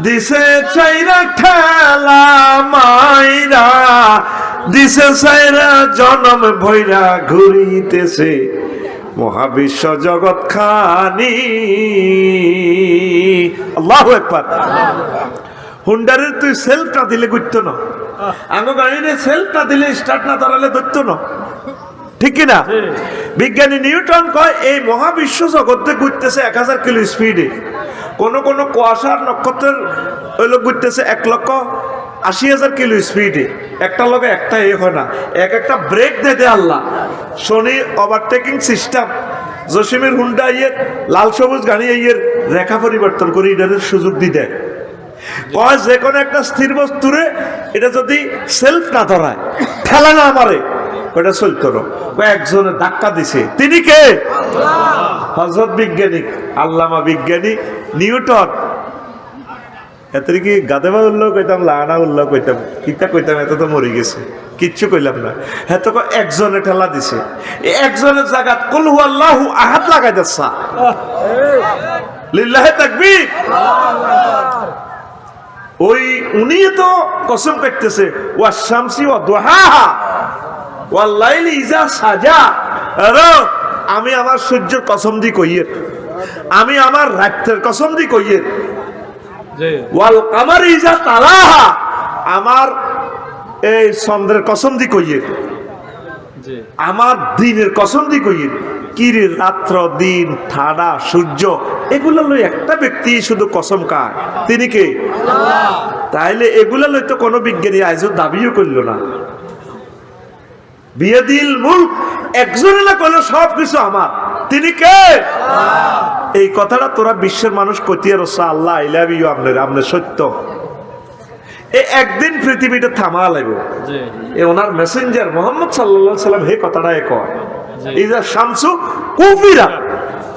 S1: দিছে চাইরা, ঠেলা মাইরা দিছে চাইরা, জনম ভৈরা ঘুরিতেছে মহাবিশ্ব জগৎ খানি। আল্লাহু আকবার। হুন্ডারের তুই সেলফটা দিলে ঘুরতো না, আঙ্গ গাড়ির সেলফটা দিলে স্টার্ট না দাঁড়ালে ধরতো না, ঠিক কিনা? বিজ্ঞানী নিউটন কয় এই মহাবিশ্ব জগতে ঘুরতেছে 1000 কিলো স্পিডে। কোন কোন কুয়াশার নক্ষত্রের ওই লোক ঘুরতেছে 1,80,000 কিলো স্পিডে। একটা লোকে একটা এ হয় না, এক একটা ব্রেক দেয় আল্লাহ। শনি ওভারটেকিং সিস্টেম, জসিমের হুন্ডা ইয়ের লাল সবুজ গাড়ি ইয়ের রেখা পরিবর্তন করে এটার সুযোগ দিয়ে দেয়। কয় যে কোনো একটা স্থির বস্তুরে এটা যদি সেলফ না ধরায়, ঠেলা না মারে, ওটা চলতো না। একজনের ধাক্কা দিছে, তিনি কে? হযরত বিজ্ঞানী আল্লামা বিজ্ঞানী নিউটন। এত কি গাদেবা উল্লেখ কইতাম, লানা উল্লেখ কইতাম, কিতা কইতাম, এত তো মরে গেছে, কিচ্ছু কইলাম না। হ্যাঁ তো একজনে ঠেলা দিছে, একজনের জায়গাত কুল হু আল্লাহু আহাদ লাগাই দিচ্ছা। লিল্লাহি তাকবীর। ওই উনি তো কসম কাটতেছে, ওয়া শামসি ওয়া দুহাহা ওয়াল লাইলি ইজা সাজা। আরে আমি আমার সূর্যের কসম দি কইয়ের, আমি আমার রাতের কসম দি কইয়ের, ওয়াল কামার ইজা তালাহা, আমার এই চন্দ্রের কসম দি কইয়ের, আমার দিনের কসম দি কইয়ের। কিরে রাত্র দিন ঠাডা সূর্য এগুলো লই একটা ব্যক্তি শুধু কসম খায়, তিনি কে? আল্লাহ। তাইলে এগুলা লই তো কোনো বিজ্ঞানী আজও দাবিও করল না। বিয়াদিল মুলক, একজনে না করলো সব কিছু আমার, তিনি কে? আল্লাহ। এই কথাটা তোরা বিশ্বের মানুষ কইতে রসা আল্লাহ আই লাভ ইউ, আপনার সত্য। এই একদিন পৃথিবীটা থামা লাগবে। এ ওনার মেসেঞ্জার মোহাম্মদ সাল্লাল্লাহু আলাইহি সাল্লাম এই কথাটাই কয়, ইজা শামসু কুফিরা।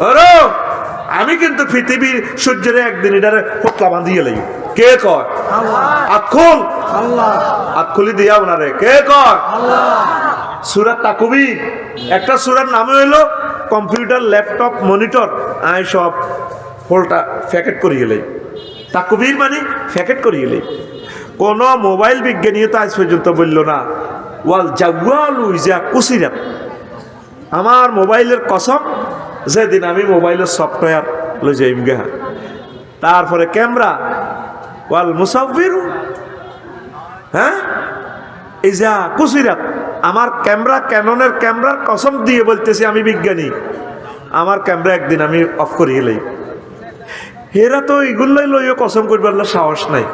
S1: আরে আমি কিন্তু পৃথিবীর সূর্যের একদিন এটারে হোতলা বাঁধিয়ে লাগি। কে কয়? আল্লাহ। আতখুল আল্লাহ, আতখুলি দিয়া ওনারে কে কয়? আল্লাহ। সূরা তাকবীর, একটা সূরার নাম হইলো কম্পিউটার, ল্যাপটপ, মনিটর, আই সব ফোলটা প্যাকেট করিয়ে লাই। তাকবীর মানে প্যাকেট করিয়ে লাই। কোন মোবাইল বিজ্ঞানী তো আজ পর্যন্ত বলল না ওয়াল জাওয়ালু ইজা কুসিরাত। আমার মোবাইলের কসম, যেদিন আমি মোবাইলের সফটওয়্যার লই যাইম গা। তারপরে ক্যামেরা ওয়াল মুসাফির, হ্যাঁ ইজা কুসিরাত। আমার ক্যামেরা, ক্যাননের ক্যামেরার কসম দিয়ে বলতেছি আমি বিজ্ঞানী, আমার ক্যামেরা একদিন আমি অফ করিয়ে লাই। হেরা তো এগুলোই লইও কসম করবার সাহস নাই।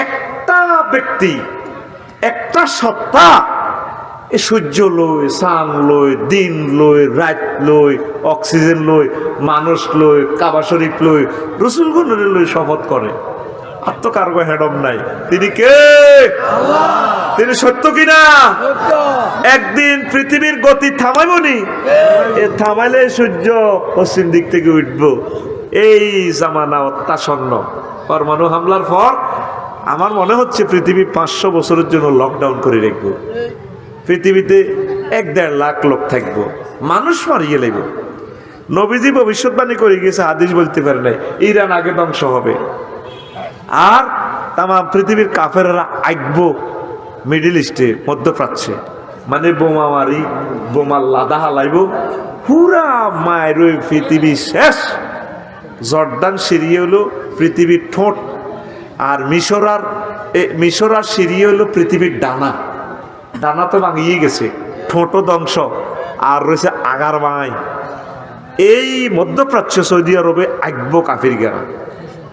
S1: একটা ব্যক্তি, একটা সত্তা, এ সূর্য লই, চাঁদ লই, দিন লই, রাত লই, অক্সিজেন লই, মানুষ লই, কাবা শরীফ লই, রসুলগণের লই শপথ করে। আর তো কারো হেডম নাই, তিনি কে? আল্লাহ। তিনি সত্য কিনা? একদিন পৃথিবীর গতি থামাইবনি, এ থামাইলে সূর্য পশ্চিম দিক থেকে উঠব। এই জামানা অত্যাসন্ন। পরমাণু হামলার পর আমার মনে হচ্ছে পৃথিবী 500 বছরের জন্য লকডাউন করে রাখবো। পৃথিবীতে 1-1.5 লাখ লোক থাকবো, মানুষ মারিয়ে লাগবে। নবীজি ভবিষ্যৎবাণী করে গেছে, হাদিস বলতে পারে নাই, ইরান আগে ধ্বংস হবে, আর তাম পৃথিবীর কাফেররা আইকবো মিডিল ইস্টে, মধ্যপ্রাচ্যে, মানে বোমা মারি, বোমার লাদা হালাইব, পুরা মায়ের ওই পৃথিবী শেষ। জর্দান সিরিয়া হলো পৃথিবীর ঠোঁট, আর মিশর আর সিরিয়া হলো পৃথিবীর ডানা। ডানা তো ভাঙিয়ে গেছে, ঠোঁটও ধ্বংস, আর রয়েছে আগার ভাঙাই। এই মধ্যপ্রাচ্য সৌদি আরবে আইকব কাফির গেরা,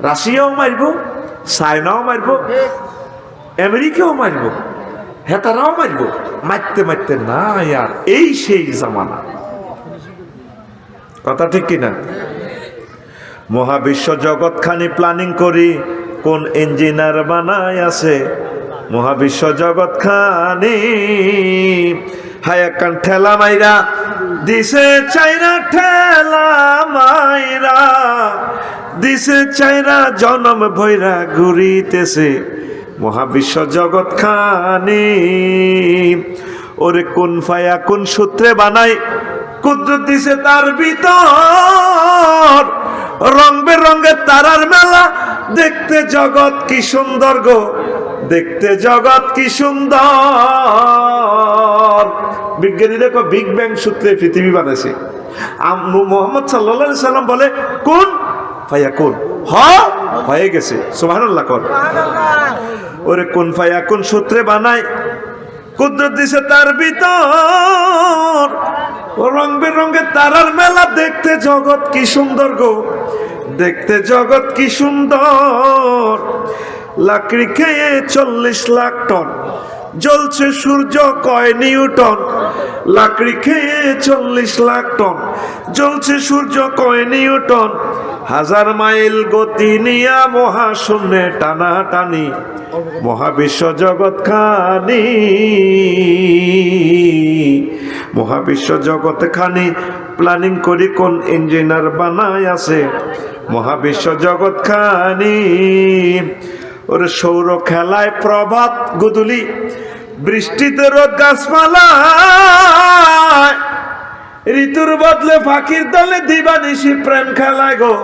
S1: রাশিয়াও মারব, চায়নাও মারব, আমেরিকাও মারব, হেতারাও মারব, মারতে মারতে না আর এই সেই জামানা। কথা ঠিক কিনা? মহাবিশ্ব জগৎখানি প্ল্যানিং করি কোন ইঞ্জিনিয়ার বানায় আছে, মহাবিশ্ব জগৎখানি হায়াকান ঠেলা মাইরা দিছে চাইরা, ঠেলা মাইরা দিছে চাইরা, জনম ভৈরা ঘুরিতেছে মহাবিশ্ব জগৎখানি। ওরে কোন ফায়া কোন সূত্রে বানাই, কুদরত দিছে তার ভিতর, রং বেরঙের তারার মেলা, দেখতে জগৎ কি সুন্দর গো, দেখতে জগৎ কি সুন্দর। বিজ্ঞানীরা বিগ ব্যাং সূত্রে পৃথিবী বানাইছে। মুহাম্মদ সাল্লাল্লাহু আলাইহি সাল্লাম বলে কোন ফায়া কোন, হয়ে গেছে, সুবহানাল্লাহ কোন। ওরে কোন ফায়া কোন সূত্রে বানায়, কুদরত দিছে তার ভিতর, রং বেরঙের তারার মেলা, দেখতে জগৎ কি সুন্দর গো, দেখতে জগৎ কি সুন্দর। লাকড়ি খেয়ে 40 লাখ টন, জ্বলছে সূর্য কয় নিউটন। লাকড়ি খেয়ে 40 লাখ টন, জ্বলছে সূর্য কয় নিউটন। 1000 মাইল গতি নিয়া মহাশূন্যে টানাটানি, মহাবিশ্ব জগৎখানি, মহাবিশ্ব জগৎখানি প্ল্যানিং করি কোন ইঞ্জিনিয়ার বানায় আছে, মহাবিশ্ব জগৎখানি। ওরে সৌর খেলায় প্রভাত গুদুলি, বৃষ্টিতে রোদ গাছপালা, ঋতুর বদলে ফাঁকির দলে দিবানিশি প্রেম খেলায় গো,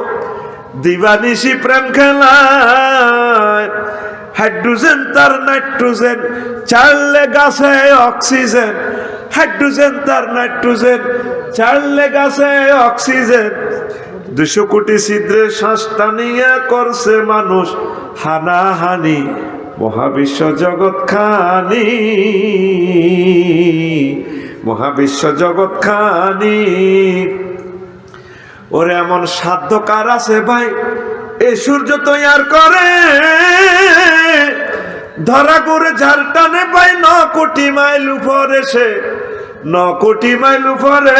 S1: দিবানিশি প্রেম খেলায়। হাইড্রোজেন তার নাইট্রোজেন, ছাড়লে গাছে অক্সিজেন, হাইড্রোজেন তার নাইট্রোজেন, ছাড়লে গাছে অক্সিজেন। 200 কোটি ছিদ্রে শ্বাস টানিয়া করছে মানুষ হানাহানি, মহাবিশ্ব জগৎখানি, মহাবিশ্ব জগৎখানি। ওরে এমন সাধ্য কার আছে ভাই, এ সূর্য তৈয়ার করে, ধরা করে ঝাড় টানে পাই 9 কোটি মাইল উপরে, সে 9 কোটি মাইল উপরে।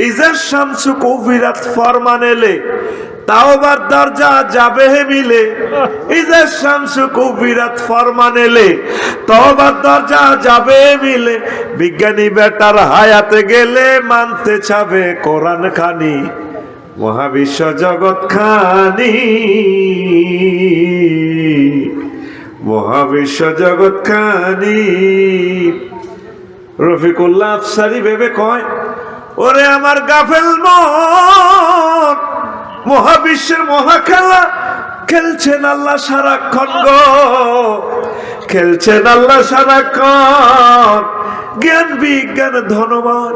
S1: ইজার শামসু কুফিরাত ফরমান এলে, তাওবার দরজা যাবে মিলে। ইজার শামসু কুফিরাত ফরমান এলে, তাওবার দরজা যাবে মিলে। বিজ্ঞানী বেটার হায়াতে গেলে মানতে চাবে কোরআন খানি, মহাবিশ্ব জগৎখানি, মহাবিশ্ব জগৎখানি। রফিকুল্লাহ আফসারি ভেবে কয়, ওরে আমার গাফেল মন, মহাবিশ্বের মহাখেলা খেলছেন আল্লাহ সারাক্ষণ গো, খেলছেন আল্লাহ সারাক্ষণ। জ্ঞান বিজ্ঞান ধনবান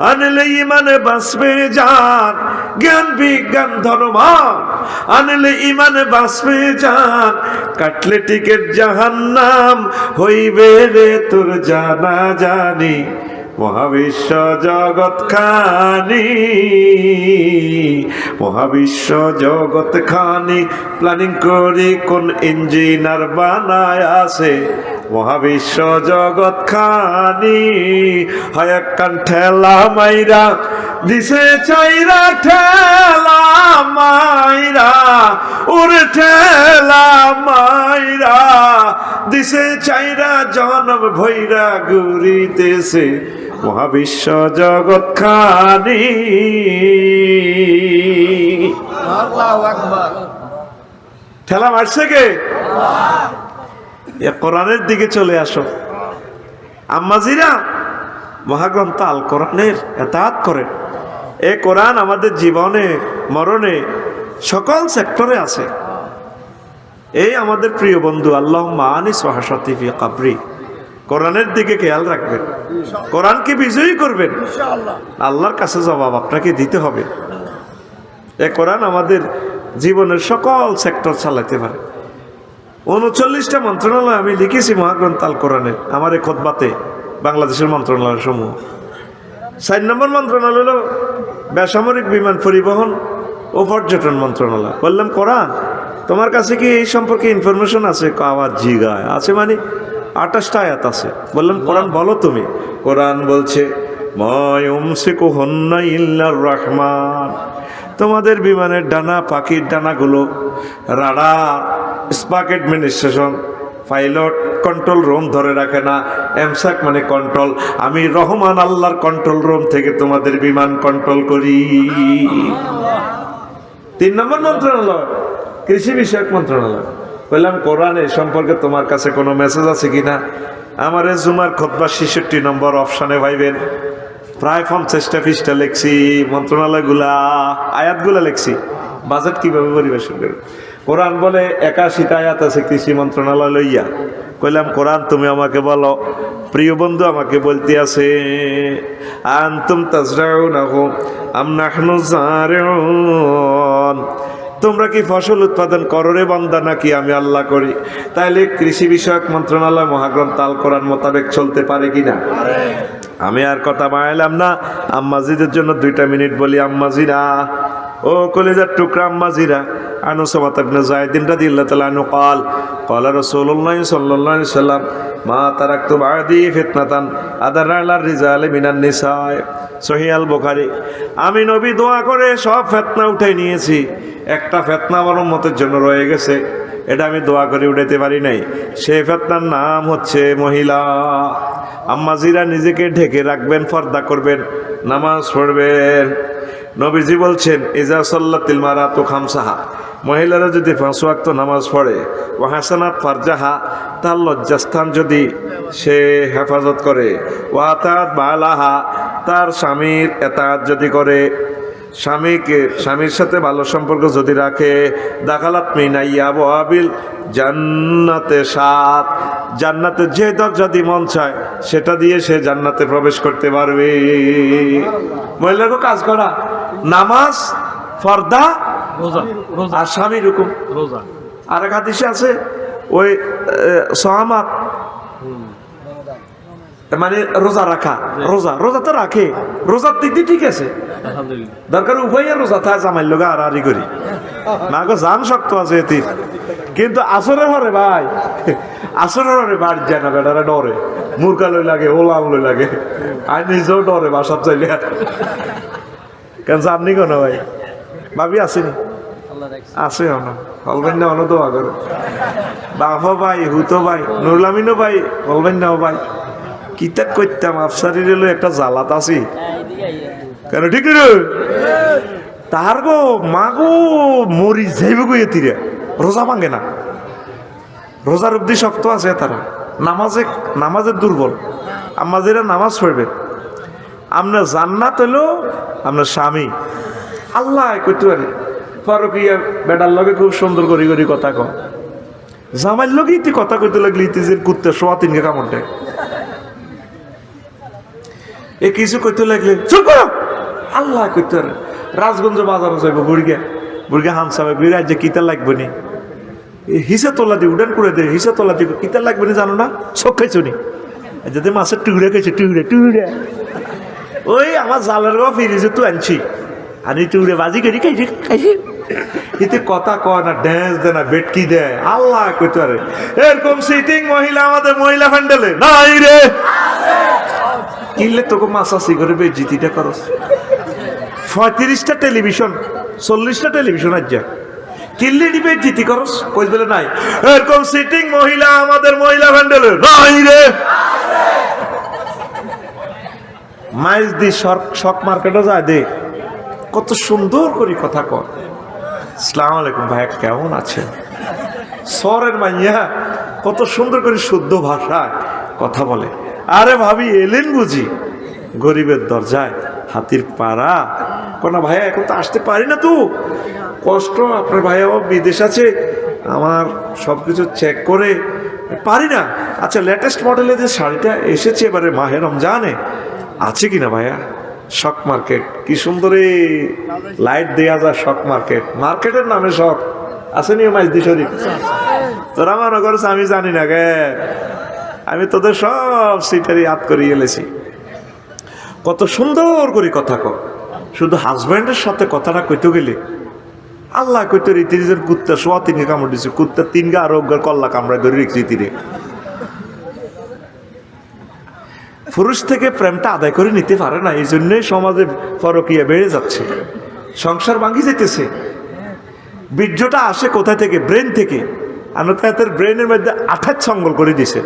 S1: আনলে ইমানে বাঁচবে জান, জ্ঞান বিজ্ঞান ধনবান আনলে ইমানে বাঁচবে জান। কাটলে টিকেট জাহান্নাম, হইবে রে তোর জানা জানি, মহাবিশ্ব জগৎখানি, মহাবিশ্ব জগৎখানি প্ল্যানিং করি কোন ইঞ্জিনিয়ার বানায় আছে, মহাবিশ্ব জগৎখানি। হায়াকান ঠেলা মাইরা দিছে চাইরা, ঠেলা মাইরা, ওরে ঠেলা মাইরা দিছে চাইরা, জনম ভৈরা ঘুরিতেছে মহাবিশ্ব জগৎখানি।
S2: আল্লাহু আকবার।
S1: ঠেলা মারছে কে? কোরআনের দিকে চলে আসো। আম্মাজিরা মহাগ্রন্থ আল কোরআনের এতাআত করেন। এ কোরআন আমাদের জীবনে মরণে সকল সেক্টরে আছে। এই আমাদের প্রিয় বন্ধু আল্লাহুম্মা আনিস ওয়াহশাতি ফি কবরি, কোরআনের দিকে খেয়াল রাখবেন, কোরআনকে বিজয়ী করবেন, আল্লাহর কাছে জবাব আপনাকে দিতে হবে। এ কোরআন আমাদের জীবনের সকল সেক্টর চালাতে পারে। 39টা মন্ত্রণালয় আমি লিখেছি মহাগ্রন্থ আল কোরআনের আমার এই খুতবাতে, বাংলাদেশের মন্ত্রণালয় সমূহ। 4 নম্বর মন্ত্রণালয় হলো বেসামরিক বিমান পরিবহন ও পর্যটন মন্ত্রণালয়। বললাম কোরআন তোমার কাছে কি এই সম্পর্কে ইনফরমেশন আছে? আবার জিগায় আছে, মানে 28টা আয়াত আছে। বললাম কোরআন বলো তুমি। কোরআন বলছে মায়ুমসিকুহুন্না ইল্লার রহমান, তোমাদের বিমানের ডানা, পাখির ডানাগুলো রাডার, স্পাক অ্যাডমিনিস্ট্রেশন, পাইলট কন্ট্রোল রুম ধরে রাখে না। এমসাক মানে কন্ট্রোল, আমি রহমান আল্লাহর কন্ট্রোল রুম থেকে তোমাদের বিমান কন্ট্রোল করি। 3 নম্বর মন্ত্রণালয় কৃষি বিষয়ক মন্ত্রণালয়। বললাম কোরআন এ সম্পর্কে তোমার কাছে কোনো মেসেজ আছে কিনা? আমার এই জুমার খুতবা 66 নম্বর অপশানে পাইবেন। প্রায় 50টা পৃষ্ঠা লিখছি, মন্ত্রণালয়গুলা আয়াতগুলা লিখছি, বাজেট কিভাবে পরিবেশন করবে। কোরআন বলে 81টা আয়াত আছে কৃষি মন্ত্রণালয় লইয়া। কইলাম কোরআন তুমি আমাকে বলো। প্রিয় বন্ধু আমাকে বলতে আছে আনতুম তাজরাউনাহু আম নাহনু জারিউন, তোমরা কি ফসল উৎপাদন করো রে বান্দা, নাকি আমি আল্লাহ করি? তাইলে কৃষি বিষয়ক মন্ত্রণালয় মহাগ্রন্থ আল কোরআন মোতাবেক চলতে পারে কিনা? আমি আর কথা বাড়াইলাম না, আম্মাজিদের জন্য 2টা মিনিট বলি। আম্মাজিরা, ও কলিজার টুকরা আম্মাজিরা, আনু সামাত ইবনে যায়েদ রাদিয়াল্লাহু তাআলা আনহু قال قال রাসূলুল্লাহ সাল্লাল্লাহু আলাইহি সাল্লাম মা তারাকতু বাদি ফিতনাতান আদারা আলার রিজালি মিনান নিসা। সহিহ আল বুখারী। আমি নবী দোয়া করে সব ফিতনা উঠাই নিয়েছি, একটা ফিতনা আমার উম্মতের জন্য রয়ে গেছে, এটা আমি দোয়া করে উঠাইতে পারি নাই। সেই ফিতনার নাম হচ্ছে মহিলা। আম্মাজিরা নিজেকে ঢেকে রাখবেন, পর্দা করবেন, নামাজ পড়বেন। নবীজি বলছেন ইজা সাল্লাতিল মারাতু খামসাহা, মহিলারা যদি 5 ওয়াক্ত নামাজ পড়ে, ওয়া হাসানাত ফারজাহা, তার লজ্জাস্থান যদি সে হেফাজত করে, ওয়া আতাত বালাহা, তার স্বামীর এতাত যদি করে, স্বামীর সাথে ভালো সম্পর্ক যদি রাখে, দাখালাত মিনাইয়া ওয়াবিল জান্নাতে 7, জান্নাতে যে দরজা দিয়ে মন চায় সেটা দিয়ে সে জান্নাতে প্রবেশ করতে পারবে। মহিলারও কাজ করা, নামাজ, ফর্দা, রোজা, আর স্বামীর হুকুম রোজা। আর এক হাদিসে আছে ওই সামাত মানে রোজা রাখা, রোজা তো রাখে, রোজার দিক দিয়ে ঠিক আছে, দরকার উভয় রোজা থাকে, জামাইল লোক আর আরি করি না গো, জান শক্ত আছে এটির। কিন্তু আসরে ভরে ভাই, আসরে ভরে বাড়ি যায় না, বেটারা ডরে, মুরগা লই লাগে, ওলাম লই লাগে, আর নিজেও ডরে বাসার চাইলে। কেন জাননি কেন ভাই? ভাবি আসেনি? আছে বলবেন না, অন্য দোয়া করে বাবা ভাই, হুতো ভাই, নুরলামিনও ভাই, বলবেন না ভাই কিতাব করতাম আফসারির এলো একটা জালাত আছি কেন, ঠিক রে? তার গো মা গো মরি যাইব গো, এতিরে রোজা ভাঙে না, রোজার অব্দি শক্ত আছে তারা, নামাজের দুর্বল। আমাদের নামাজ পড়বে, আপনার জান্নাত হলো আপনার স্বামী। আল্লাহ কইতে পারে ফারুকিয়া বেটার লগে খুব সুন্দর করি করি কথা কয়, জামাইর লগে ইতি কথা কইতে লাগলি ইতি যে কুত্তে সোয়া 3 কামড় দেয়, এ কিছু কইতে লাগলে চুপ করো। আল্লাহ কইতে পারে রাজগঞ্জ বাজারে যাইব, বুড়িয়া হামসাবে বিরাজ যে কিতা লাগবে নি, হিসা তোলা দি উডান করে দে, হিসা তোলা দি কিতা লাগবে না জানো না, চোখ খাইছো নি, যদি মাছের টুকরে খাইছে, টুকরে ওই আমার জালের গা ফিরেছে তো আনছি, আনি টুকরে বাজি করি খাইছি এতে কথা কয় না, ড্যান্স দেয় না, বেটকি দেয়। আল্লাহ কইতে পারে এরকম সিটিং মহিলা আমাদের মহিলা ফ্যান্ডেলে নাই রে, কিনলে তোকে মাসাসি করে বেজিতিটা করস। 35টা টেলিভিশন, 40টা টেলিভিশন আজ যা কিনলে নিবে জিতি করস, কই বলে নাই এরকম সিটিং মহিলা আমাদের মহিলা ফ্যান্ডেলে নাই রে। মাইজ দি শক মার্কেটও যায় দে, কত সুন্দর করে কথা কর, আসসালামু আলাইকুম ভাই কেমন আছেন, সরের মাইয়া কত সুন্দর করে শুদ্ধ ভাষায় কথা বলে। আরে ভাবি এলেন বুঝি গরিবের দরজায় হাতির পাড়া কোনা ভাইয়া এখন তো আসতে পারি না তো কষ্ট আপনার ভাইয়া বিদেশ আছে আমার সব কিছু চেক করে পারি না আচ্ছা লেটেস্ট মডেলের যে শাড়িটা এসেছে এবারে মাহে রমজানে আছে কিনা ভাইয়া শক মার্কেট কি সুন্দর লাইট দেয়া যায় শক মার্কেট মার্কেটের নামে শক আসেনি মাইজদি শরীফ তোরা মনে করছে আমি জানি না গে আমি তোদের সব সিটারি হাত করে এলেছি কত সুন্দর করে কথা কর শুধু হাজব্যান্ডের সাথে কথাটা কইতে গেলে আল্লাহ কইতে রীতির কুত্তা সোয়া তিন কামড় দিছে কুত্তা তিন গা আরোগ্য কল্লা কামড়া ধরে রীতিরে পুরুষ থেকে প্রেমটা আদায় করে নিতে পারে না এই জন্যই সমাজে পরকীয়া বেড়ে যাচ্ছে সংসার ভাঙি যেতেছে বীর্যটা আসে কোথা থেকে ব্রেন থেকে আনতায়াতের ব্রেনের মধ্যে আঠার ছঙ্গল করে দিছে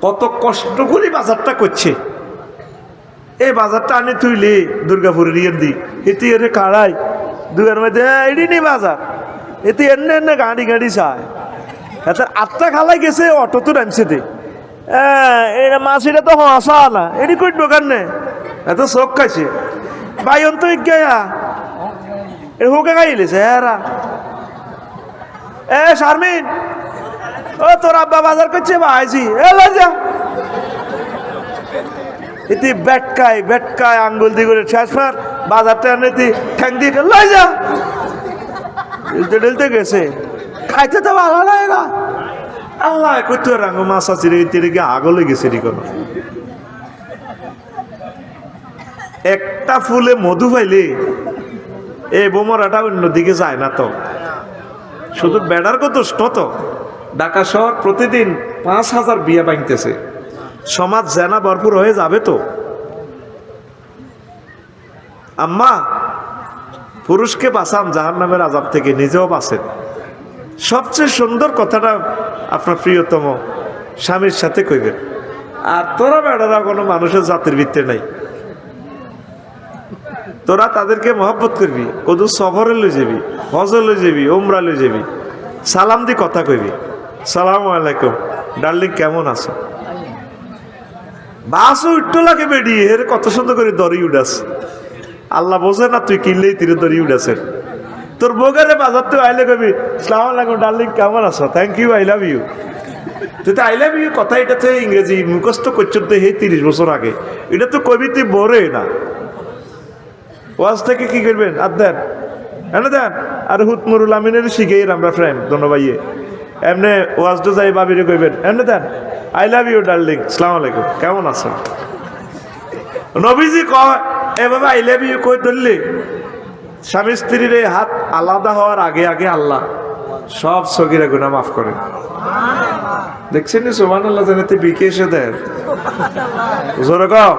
S1: কত কষ্ট করে বাজারটা করছে এই বাজারটা আনি তুইলে দুর্গাপুরের ইয়েন দি এতে এর কাড়াই দুয়ের মধ্যে এডি নি বাজার এতে এনে এনে গাড়ি গাড়ি চায় এত আটটা খালাই গেছে অটো তো নামছে দে এটা মাছিটা তো হাসা না এটি কই দোকান নে এত চোখ খাইছে বাইন তো গেয়া এ হোকে খাইলেছে এরা এ শারমিন ও তোর আব্বা বাজার করছে ভাইছি এ লজা ইতি বেটকায় আঙ্গুল দিয়ে করে শেষবার বাজারটা এনে ঠ্যাং দিয়ে লই যা ডেলতে গেছে খাইতে তো ভালো লাগে না আল্লাহ কইতে রাঙ্গ মাছ আছে রে তিরে গিয়ে আগলে গেছে রে কোনো একটা ফুলে মধু পাইলে এ বোমরাটা অন্যদিকে যায় না তো শুধু বেড়ার কত তো ঢাকা শহর প্রতিদিন 5,000 বিয়া ভাঙতেছে সমাজ জেনা ভরপুর হয়ে যাবে তো আম্মা পুরুষকে বাঁচান জাহান্নামের আযাব থেকে নিজেও বাঁচেন সবচেয়ে সুন্দর কথাটা আপনার প্রিয়তম স্বামীর সাথে কইবেন আর তোরা বেড়ারা কোনো মানুষের জাতির ভিত্তি নাই তোরা তাদেরকে মহব্বত করবি কদু সফরে লই যাবি হজে লই যাবি ওমরা লই যাবি সালাম দি কথা কইবি সালামু আলাইকুম ডার্লিং কেমন আছো বাসও উঠতে লাগে বেডি এর কত সুন্দর করে দড়ি উড়াস আল্লাহ বোঝে না তুই কিনলেই তীরে দড়ি উড়াছেন তোর বোগারে বাজার তো আইলে কবি সালাম আলাইকুম ডার্লিং কেমন আছো thank you I love you তুই তো আই লাভ ইউ কথা এটা তো ইংরেজি মুখস্থ করছো তো এই 30 বছর আগে এটা তো কবি তুই বরে না ওয়াজ থেকে কি করবেন আর দেন এনে দেন আর হুতমুরুল আমিনের শিখে আমরা ফ্রেন্ড দোনো ভাইয়ে এমনি ওয়াজটা যাই বাবিরে কইবেন এমনি দেন আই লাভ ইউ ডার্লিং আসসালামু আলাইকুম কেমন আছেন নবীজি কয় এভাবে আই লাভ ইউ কই ধরলি স্বামী স্ত্রীর হাত আলাদা হওয়ার আগে আগে আল্লাহ সব সগীরা গুনাহ মাফ করেন দেখছেন নি সুবহানাল্লাহ জানাতে বিকে এসে দেন জোরে কও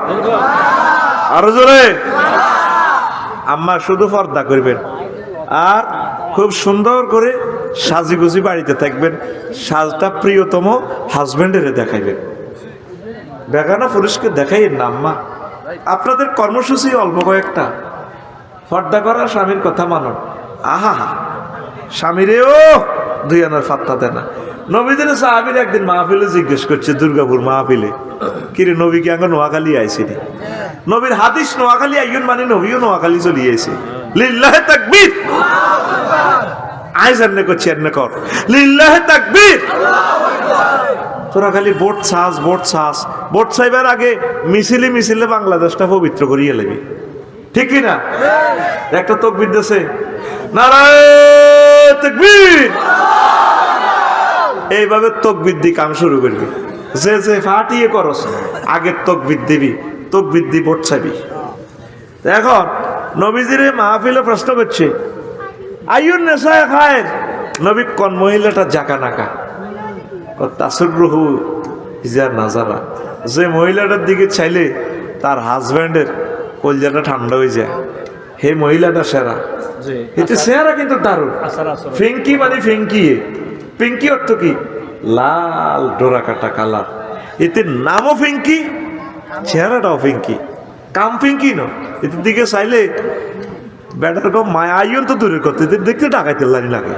S1: আরো জোরে আম্মা শুধু পর্দা করবেন আর খুব সুন্দর করে সাজিগুজি বাড়িতে থাকবেন সাজটা প্রিয়তম হাজবেন্ডের দেখাইবেন বেগানা পুরুষকে দেখাইয়েন না আম্মা আপনাদের কর্মসূচি অল্প কয়েকটা পর্দা করা স্বামীর কথা মানো আহা হা স্বামীরেও দুই আনার ফাত্তা দেয় না নবীদের সাহাবীর একদিন মাহফিলে জিজ্ঞেস করছে দুর্গাপুর মাহফিলে কিরে নবী কি আঙ্গ নোয়াখালী আইসিনি নবীর হাদিস নোয়াখালী আইন মানে নবীও নোয়াখালী চলি আইছে লিল্লাহে তাকবীর আইজ এমনি করছি এমনি কর লিল্লাহে তাকবীর তোরা খালি ভোট চাইবার আগে মিছিলে বাংলাদেশটা পবিত্র করিয়ে লেবি ঠিক কিনা একটা তাকবীর দেশে নারায়ে তাকবীর এইভাবে তাকবীর দি কাম শুরু করবি যে ফাটিয়ে করস আগে তাকবীর দিবি তাকবীর দি ভোট চাইবি এখন নবীজির মাহফিলে প্রশ্ন করছে আইয়ুন নেশায় খায় নবী কোন মহিলাটা জাকা নাকা তাসরুহু ইজা নাজারা যে মহিলাটার দিকে চাইলে তার হাজব্যান্ডের কলজাটা ঠান্ডা হয়ে যায় হে মহিলাটা সেরা এতে সেরা কিন্তু দারুণ ফিঙ্কি মানে পিঙ্কি অর্থ কি লাল ডোরা কাটা কালার এতে নামও ফিঙ্কি চেহারাটাও ফিঙ্কি কাম ফিঙ্কি ন এদের দিকে চাইলে ব্যাটার কম মায়া আইন তো দূরের কথা এদের দেখতে টাকাইতে লাগে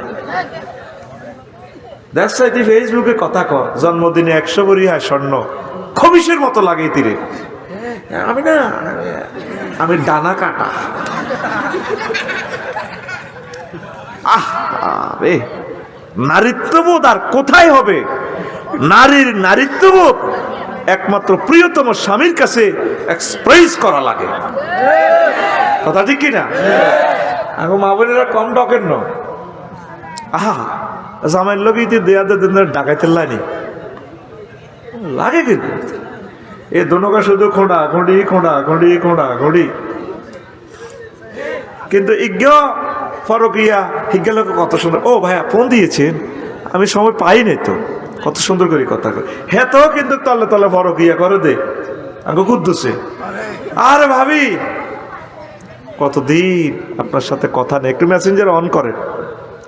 S1: ফেসবুকে কথা কর জন্মদিনে 100 ভরি হয় স্বর্ণ খবিসের মতো লাগে তীরে। আমি না, আমি ডানা কাটা। রে নারীত্ববোধ আর কোথায় হবে? নারীর নারীত্ববোধ একমাত্র প্রিয়তম স্বামীর কাছে এক্সপ্রেস করা লাগে। কথা ঠিক কিনা? এখন মা বোনেরা কম ডকেন ন। জামাইয়ের লোক দেয়া ডাকাইতে লাইনি লাগে কিন্তু এ দোনকা শুধু খোঁড়া খুঁড়ি খোঁড়া খুঁড়ি খোঁড়া খুঁড়ি। কিন্তু ইজ্ঞ ফরকিয়া হিজ্ঞা লোক কত সুন্দর। ও ভাইয়া ফোন দিয়েছেন, আমি সময় পাই নাই তো। কত সুন্দর করে কথা কয়। হ্যাঁ তো কিন্তু তলে তলে ফরকিয়া করে দে আমাকে কুদ্দুসে। আরে ভাবি কতদিন আপনার সাথে কথা নেই, একটু মেসেঞ্জার অন করেন।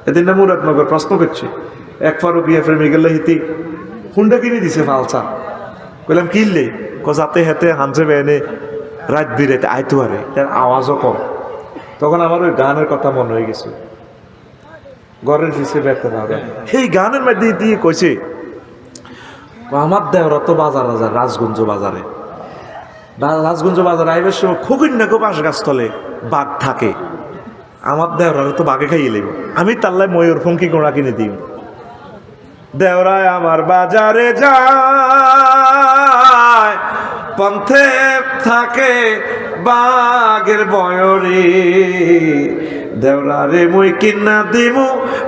S1: এদিন না মুরাদনগর প্রশ্ন করছে, এক ফরকিয়া প্রেমে গেলে হিতি হুন্ডা কিনে দিছে ফালসা। বললাম কিনলে যাতে হেতে হানসে বেনে রাত বিরেতে আইতো আরে তার আওয়াজও কম। তখন আমার ওই গানের কথা মনে হয়ে গেছে, ঘরের পিছে বেতন হবে সেই গানের মধ্যে দিয়ে কইছে আমার দেওরা তো বাজার বাজার রাজগঞ্জ বাজারে, রাজগঞ্জ বাজারে আইবার সময় খুবই নাকো বাঁশ গাছতলে বাঘ থাকে। আমার দেওরা তো বাঘে খাইয়ে লেব, আমি তাল্লায় ময়ূর ফঙ্কি গোড়া কিনে দিই। দেওরায় আমার বাজারে যায়, পন্থে থাকে বাঘের বয়রে। দেওরারে মই কিনা দিমু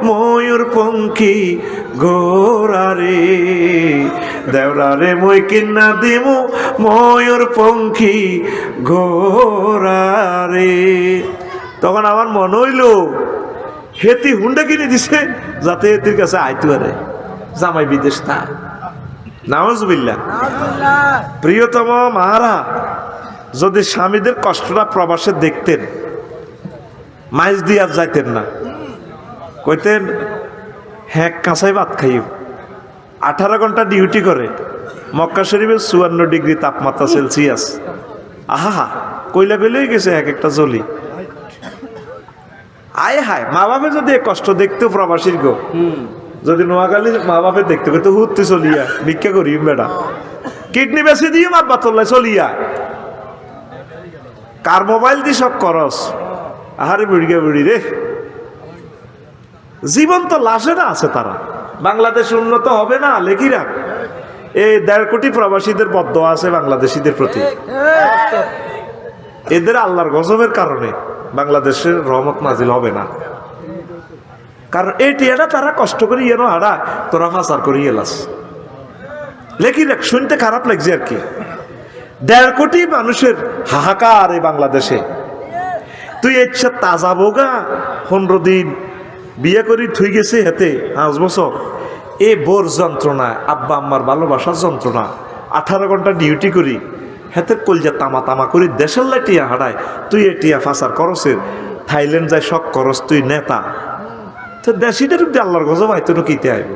S1: ময়ূর পঙ্খী গোরারে। দেওরারে মই কিনা দিমু ময়ূর পঙ্খী গোরারে। তখন আমার মনে হইল হেতি হুন্ডা কিনে দিছে যাতে হেতির কাছে আইতে পারে। জামাই বিদেশ তা নাউজুবিল্লাহ। প্রিয়তম মাহারা যদি স্বামীদের কষ্টটা প্রবাসে দেখতেন, মাইজ দিয়ে আর যাইতেন না, কইতেন হ্যাঁ কাঁচাই ভাত খাইব। 18 ঘন্টা ডিউটি করে, মক্কা শরীফে 54 ডিগ্রি তাপমাত্রা সেলসিয়াস। আহা কইলা কইলেই গেছে এক একটা জলি। আয় হায়, মা বাপে যদি কষ্ট দেখতো প্রবাসীর গো, যদি নোয়াখালী মা বাপে দেখতে তো হুতে চলিয়া ভিক্ষা করি বেড়া, কিডনি বেশি দিয়ে মাত বাতলায় চলিয়া, কার মোবাইল দিয়ে সব করস। আহারে বুড়িয়া বুড়ি রে, জীবন তো লাশে না আছে। তারা বাংলাদেশ উন্নত হবে না লেখি রাখ। এই 1.5 কোটি প্রবাসীদের বদ্দোয়া আছে বাংলাদেশিদের প্রতি। এদের আল্লাহর গজবের কারণে বাংলাদেশের রহমত নাজিল হবে না। কারণ এই টিয়াটা তারা কষ্ট করে ইয়েনো হারা, তোরা ফাঁসার করে এলাস লেখি রাখ। শুনতে খারাপ লাগছে আর কি। 1.5 কোটি মানুষের হাহাকার এই বাংলাদেশে। তুই ইচ্ছা তাজা বোগা 15 দিন বিয়ে করি থুই গেছে হেতে 5 বছর। এ বোর যন্ত্রণা, আব্বা আম্মার ভালোবাসার যন্ত্রণা, 18 ঘন্টা ডিউটি করি হেতে কলজা তামা তামা করি দেশের লাই টিয়া হারায়। তুই এ টিয়া ফাঁসার করসের থাইল্যান্ড যায় শখ করস, তুই নেতা। তো দেশিটার আল্লাহর গজব আইতো না কিতে আইব।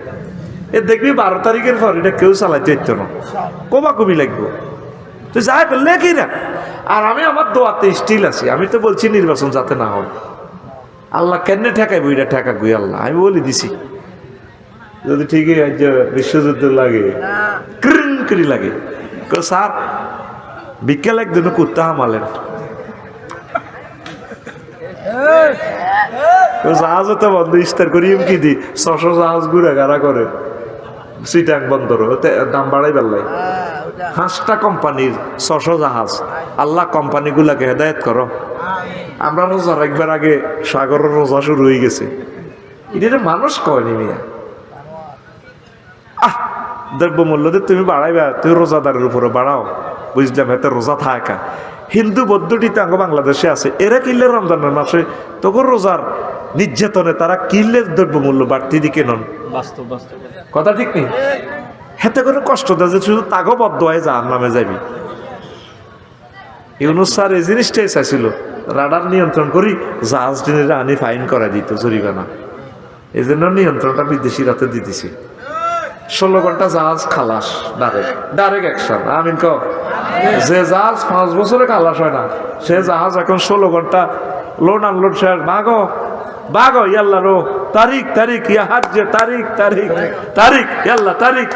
S1: এ দেখবি 12 তারিখের পর এটা কেউ চালাইতে হইতো না, কবা কবি লাগবো। তুই যাই করলে কি না। আর আমি আমার দোয়াতে স্টিল আছি, আমি তো বলছি নির্বাচন যাতে না হয়। আল্লাহ কেন ঠেকাইব, এটা ঠেকাক গুই আল্লাহ। আমি বলে দিছি যদি ঠিকই বিশ্বযুদ্ধ লাগে ক্রিন করি লাগে। স্যার বিকেল একদিন কুত্তা হামালেন, জাহাজ তো বন্ধ ইস্তার করি কি দি 600 জাহাজ ঘুরে গাড়া করে সিটাং বন্দর দাম বাড়াই বেলাই। 5টা কোম্পানির 600 জাহাজ। আল্লাহ কোম্পানিগুলাকে হেদায়েত করো। আমরা রোজা রাখবার আগে সাগরের রোজা শুরু হয়ে গেছে। এটা মানুষ কয়নি মিয়া। দ্রব্যমূল্য দিয়ে তুমি বাড়াইবা, তুমি রোজাদারের উপরে বাড়াও, বুঝলাম। এতে রোজা থাকা হিন্দু বৌদ্ধটি তো বাংলাদেশে আছে। এরা কিনলে রমজানের মাসে তখন রোজার নির্যাতনে তারা কিনলে দ্রব্যমূল্য বাড়তি দিকে নন। কথা ঠিক নেই। হেতে করে কষ্ট দেয় যে শুধু তাগো বদ্ধ হয়ে জাহান্নামে যাবি। ইউনুস স্যার এই জিনিসটাই চাইছিল, রাডার নিয়ন্ত্রণ করি জাহাজ টিনের আনি ফাইন করা দিত জরিমানা। এই জন্য নিয়ন্ত্রণটা বিদেশির হাতে দিতেছি। 16 ঘন্টা জাহাজ খালাস, ডাইরেক্ট অ্যাকশন। আমিন কও। যে জাহাজ 5 বছরে খালাস হয় না, সে জাহাজ এখন 16 ঘন্টা লোড আনলোড শেষ। বাগো বাগো ইয়াল্লা রো তারিক তারিক ইয়া হাজ্জে তারিক তারিক তারিক ইয়াল্লাহ তারিক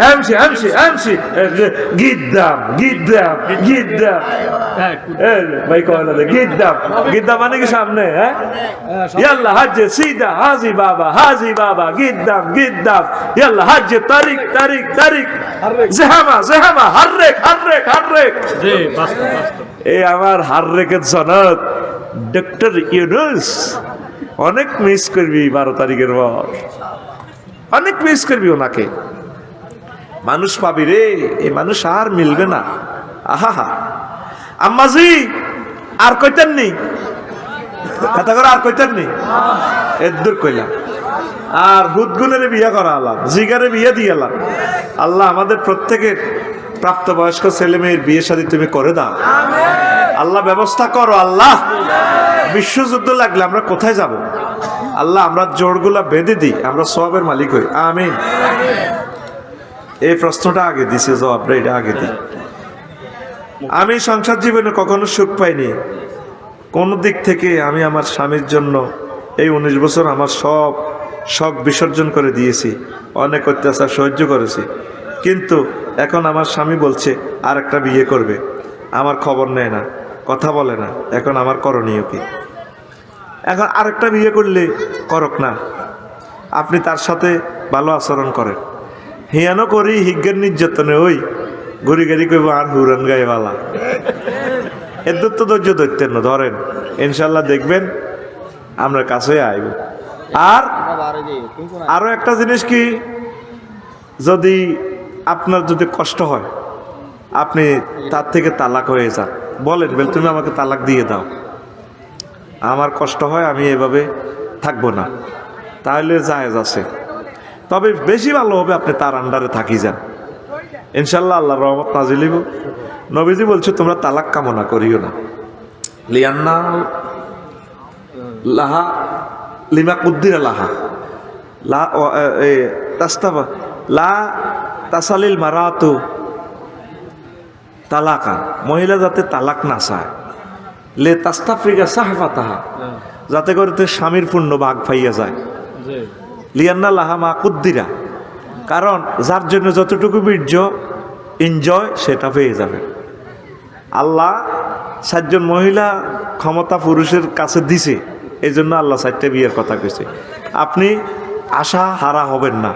S1: এমসি এমসি এমসি গিদ্দাম গিদ্দাম গিদ্দাম ভাই কয় না গিদ্দাম গিদ্দাম মানে কি সামনে হ্যাঁ ইয়াল্লাহ হাজ্জে সিদা হাজি বাবা গিদ্দাম গিদ্দাম ইয়াল্লাহ হাজ্জে তারিক তারিক তারিক জেহামা জেহামা হাররেক হাররেক হাররেক
S2: জি বাস্তব
S1: এই আমার হাররেকের জনক ডক্টর ইউনুস অনেক মিস করবি 12 তারিখের পর অনেক মিস করবি ওনাকে মানুষ পাবি রে এই মানুষ আর মিলবে না আহা আম্মাজি আর কইতেন নি কথা করে আর কইতেন নি এদুর কইলাম আর বুদগুনের বিয়ে করা আলাম জিগারে বিয়ে দিয়ে এলাম আল্লাহ আমাদের প্রত্যেকের প্রাপ্তবয়স্ক ছেলে মেয়ের বিয়ে শাদী তুমি করে দাও আল্লাহ ব্যবস্থা করো আল্লাহ বিশ্বযুদ্ধ লাগলে আমরা কোথায় যাব আল্লাহ আমরা জোড়গুলা বেঁধে দিই আমরা সবের মালিক হই আমিন এই প্রশ্নটা আগে দিছে জবাবটা এটা আগে দিই আমি সংসার জীবনে কখনো সুখ পাইনি কোন দিক থেকে আমি আমার স্বামীর জন্য এই 19 বছর আমার সব শখ বিসর্জন করে দিয়েছি অনেক অত্যাচার সহ্য করেছি কিন্তু এখন আমার স্বামী বলছে আর একটা বিয়ে করবে আমার খবর নেয় না কথা বলে না এখন আমার করণীয় কি এখন আরেকটা বিয়ে করলে করক না আপনি তার সাথে ভালো আচরণ করেন হিয়ানো করি হিজ্ঞের নির্যাতনে ওই ঘুরি গাড়ি কইব আর হুরান গায়ে বালা এদের তো ধৈর্য ধরতেন না ধরেন ইনশাল্লাহ দেখবেন আমরা কাছে আইব আর আরো একটা জিনিস কি যদি আপনার যদি কষ্ট হয় আপনি তার থেকে তালাক হয়ে যান বলেন বেল তুমি আমাকে তালাক দিয়ে দাও আমার কষ্ট হয় আমি এভাবে থাকবো না তাহলে জায়েজ আছে তবে বেশি ভালো হবে আপনি তার আন্ডারে থাকি যান ইনশাল্লাহ আল্লাহর রহমত নাজিল হইব নবীজি বলছে তোমরা তালাক কামনা করিও না লিয়ান্না লাহা লিমা কুদ্দিরা লাহা লা তাস্তাবা লা তাসালিল মারাতু তালাকা মহিলা যাতে তালাক না চায় লে তাস্তাফ্রিকা সাহফাতাহা যাতে করে তো স্বামীর পূর্ণ ভাগ পাইয়া যায় লিয়ান্না লাহা মা কুদ্দিরা কারণ যার জন্য যতটুকু বীর্য এনজয় সেটা পেয়ে যাবে আল্লাহ 7 জন মহিলা ক্ষমতা পুরুষের কাছে দিছে এই জন্য আল্লাহ 4টে বিয়ের কথা কইছে আপনি আশা হারা হবেন না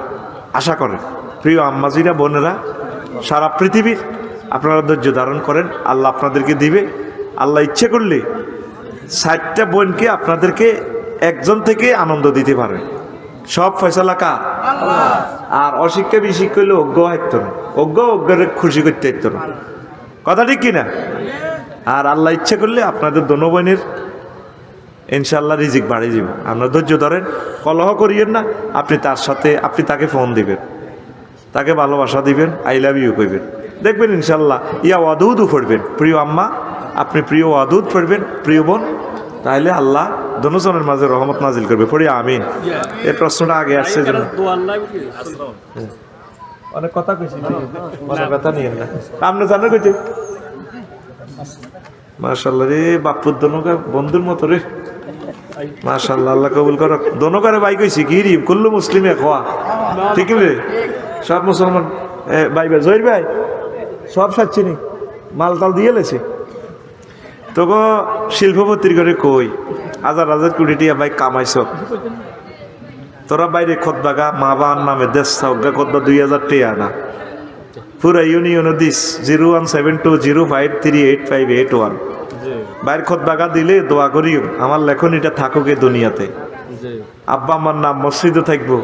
S1: আশা করেন প্রিয় আম্মাজিরা বোনেরা সারা পৃথিবীর আপনারা ধৈর্য ধারণ করেন আল্লাহ আপনাদেরকে দিবে আল্লাহ ইচ্ছে করলে 60টা বোনকে আপনাদেরকে একজন থেকে আনন্দ দিতে পারে সব ফয়সালা কার আর অশিক্ষা বিশিক্ষা হইলে অজ্ঞ হাইত না অজ্ঞের খুশি করতে হাইত না কথা ঠিক কিনা আর আল্লাহ ইচ্ছে করলে আপনাদের দোনো বোনের ইনশাল্লাহ রিজিক বাড়িয়ে যাব আপনার ধৈর্য ধরেন কলহ করিয়েন না আপনি তার সাথে আপনি তাকে ফোন দিবেন তাকে ভালোবাসা দিবেন আই লাভ ইউ কইবেন দেখবেন ইনশাল্লাহ ইয়া ওয়াদুদও পড়বেন প্রিয় আম্মা আপনি প্রিয় ওয়াদুদ পড়বেন প্রিয় বোন তাহলে আল্লাহ দোনোজনের মাঝে রহমত নাজিল করবে পড়ি আমিন এই প্রশ্নটা আগে আসছে জন্য অনেক কথা কইছি অনেক কথা নিয়ে না আপনি জানেন কইতে মাশাআল্লাহ রে বাপুর দোনোকা বন্ধুর মতো রে মাশাআল্লাহ আল্লাহ কবুল করুক দোনোকারে ভাই কইছি কি রি কুল্লু মুসলিমে খোয়া ঠিক রে সব মুসলমান ভাই ভাই জহির ভাই সব সাচ্ছিনি মাল তাল দিয়ে লেছে তোকে শিল্পপতির করে কই হাজার হাজার কোটি টিয়া ভাই কামাইছ তোরা বাইরে খোদবাগা মা বাবার নামে দেশ সাউগা খোদবা 2000 টিয়া না পুরা ইউনিয়ন দিস 01720538581 বাইরে খোদবাগা দিলে দোয়া করিও আমার লেখনীটা থাকুক এই দুনিয়াতে আব্বা আমার নাম মসজিদে থাকবো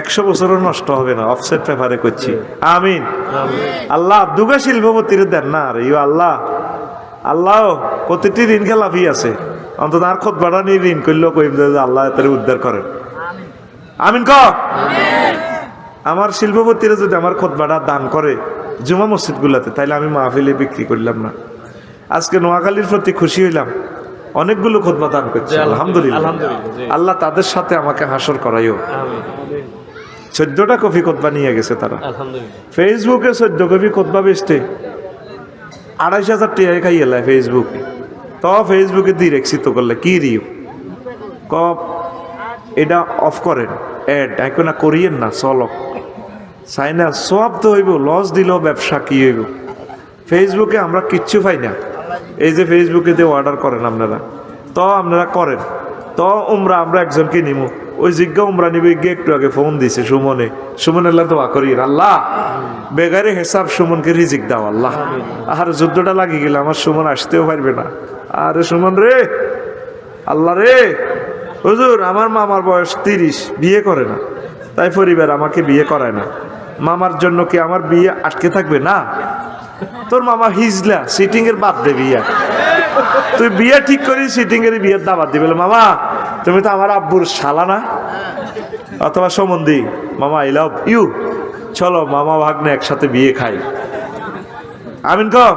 S1: 100 বছরও নষ্ট হবে না অফসেট পেপারে করছি আমিন আল্লাহ দুগা শিল্পপতির দেন না রে আল্লাহ আল্লাহ প্রতিটি ঋণ খেলাফি আছে অন্তত আর খোদবাটা নিয়ে ঋণ করলেও কইম যে আল্লাহ তার উদ্ধার করেন আমিন ক আমার শিল্পপতিরা যদি আমার খোদবাটা দান করে জুমা মসজিদ গুলাতে তাইলে আমি মাহফিলে বিক্রি করলাম না আজকে নোয়াখালীর প্রতি খুশি হইলাম অনেকগুলো খোদবা দান করছে আলহামদুলিল্লাহ আল্লাহ তাদের সাথে আমাকে হাসর করাইও 14টা কপি খোদবা নিয়ে গেছে তারা ফেসবুকে 14 কপি খোদবা বেচতে 2,500 টাকা খাই এলাই ফেসবুকে তো ফেসবুকে দিয়ে রেখছি তো করলে কি রিও ক এটা অফ করেন, অ্যাড এখন না করিয়েন না, চলক চাই না, সব তো হইব, লস দিল ব্যবসা কি হইব। ফেসবুকে আমরা কিচ্ছু পাই না, এই যে ফেসবুকে দিয়ে অর্ডার করেন আপনারা, তো আপনারা করেন তো আমরা একজনকে নিব, ওই জিজ্ঞা উমরা নিবে গিয়ে একটু আগে ফোন দিছে সুমনের লা দোয়া করি, আল্লাহ বেগারে হেসাব সুমনকে রিজিক দাও আল্লাহ। আর যুদ্ধটা লাগিয়ে গেলে আমার সুমন আসতেও পারবে না। আরে সুমন রে, আল্লাহ রে, হুজুর আমার মামার বয়স 30, বিয়ে করে না, তাই পরিবার আমাকে বিয়ে করায় না। মামার জন্য কি আমার বিয়ে আটকে থাকবে? না, তোর মামা হিজলা সিটিং এর বাদ দে বিয়া, তুই বিয়ে ঠিক করি সিটিং এর বিয়ের দাবাত দিবে। মামা তুমি তো আমার আব্বুর শালা না, অথবা সম্বন্ধী, মামা আই লাভ ইউ, চলো মামা ভাগ্নে একসাথে বিয়ে খাই। আমিন কও।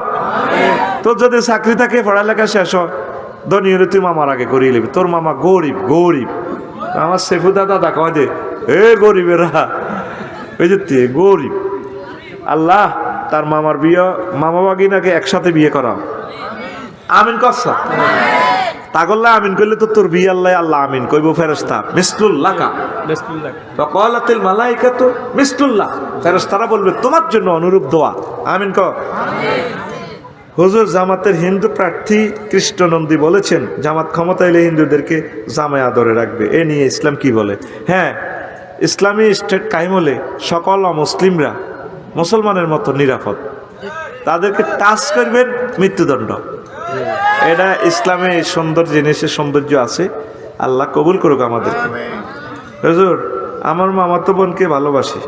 S1: তোর যদি চাকরি থাকে, পড়ালেখা শেষ হয়, ধনী হলে তুই মামার আগে করিয়ে নিবি। তোর মামা গরিব গরিব, আমার সেফু দাদা কয় যে এ গরিবেরা, ওই যে তুই গরিব। আল্লাহ তার মামার বিয়ে, মামা বাগিনাকে একসাথে বিয়ে করাও। আমিন করছা তাগল্লা আমিন করলে তো তোর বিয়ে আল্লাহ আল্লাহ আমিন কইব। ফেরেশতা মিসলুল্লাহ কা ফাকালাতিল মালাইকাতু মিসলুল্লাহ, ফেরেশতারা বলবে তোমার জন্য অনুরূপ দোয়া। আমিন কর। হুজুর জামাতের হিন্দু প্রার্থী কৃষ্ণনন্দী বলেছেন জামাত ক্ষমতা এলে হিন্দুদেরকে জামায় আদরে রাখবে, এ নিয়ে ইসলাম কি বলে? হ্যাঁ, ইসলামী স্টেট কায়েম হলে সকল অমুসলিমরা মুসলমানের মতো নিরাপদ, তাদেরকে টাচ করবেন মৃত্যুদণ্ড। এটা ইসলামে সুন্দর জিনিসের সৌন্দর্য আছে, আল্লাহ কবুল করুক আমাদেরকে। হুজুর আমার মামাতো বোনকে ভালোবাসি,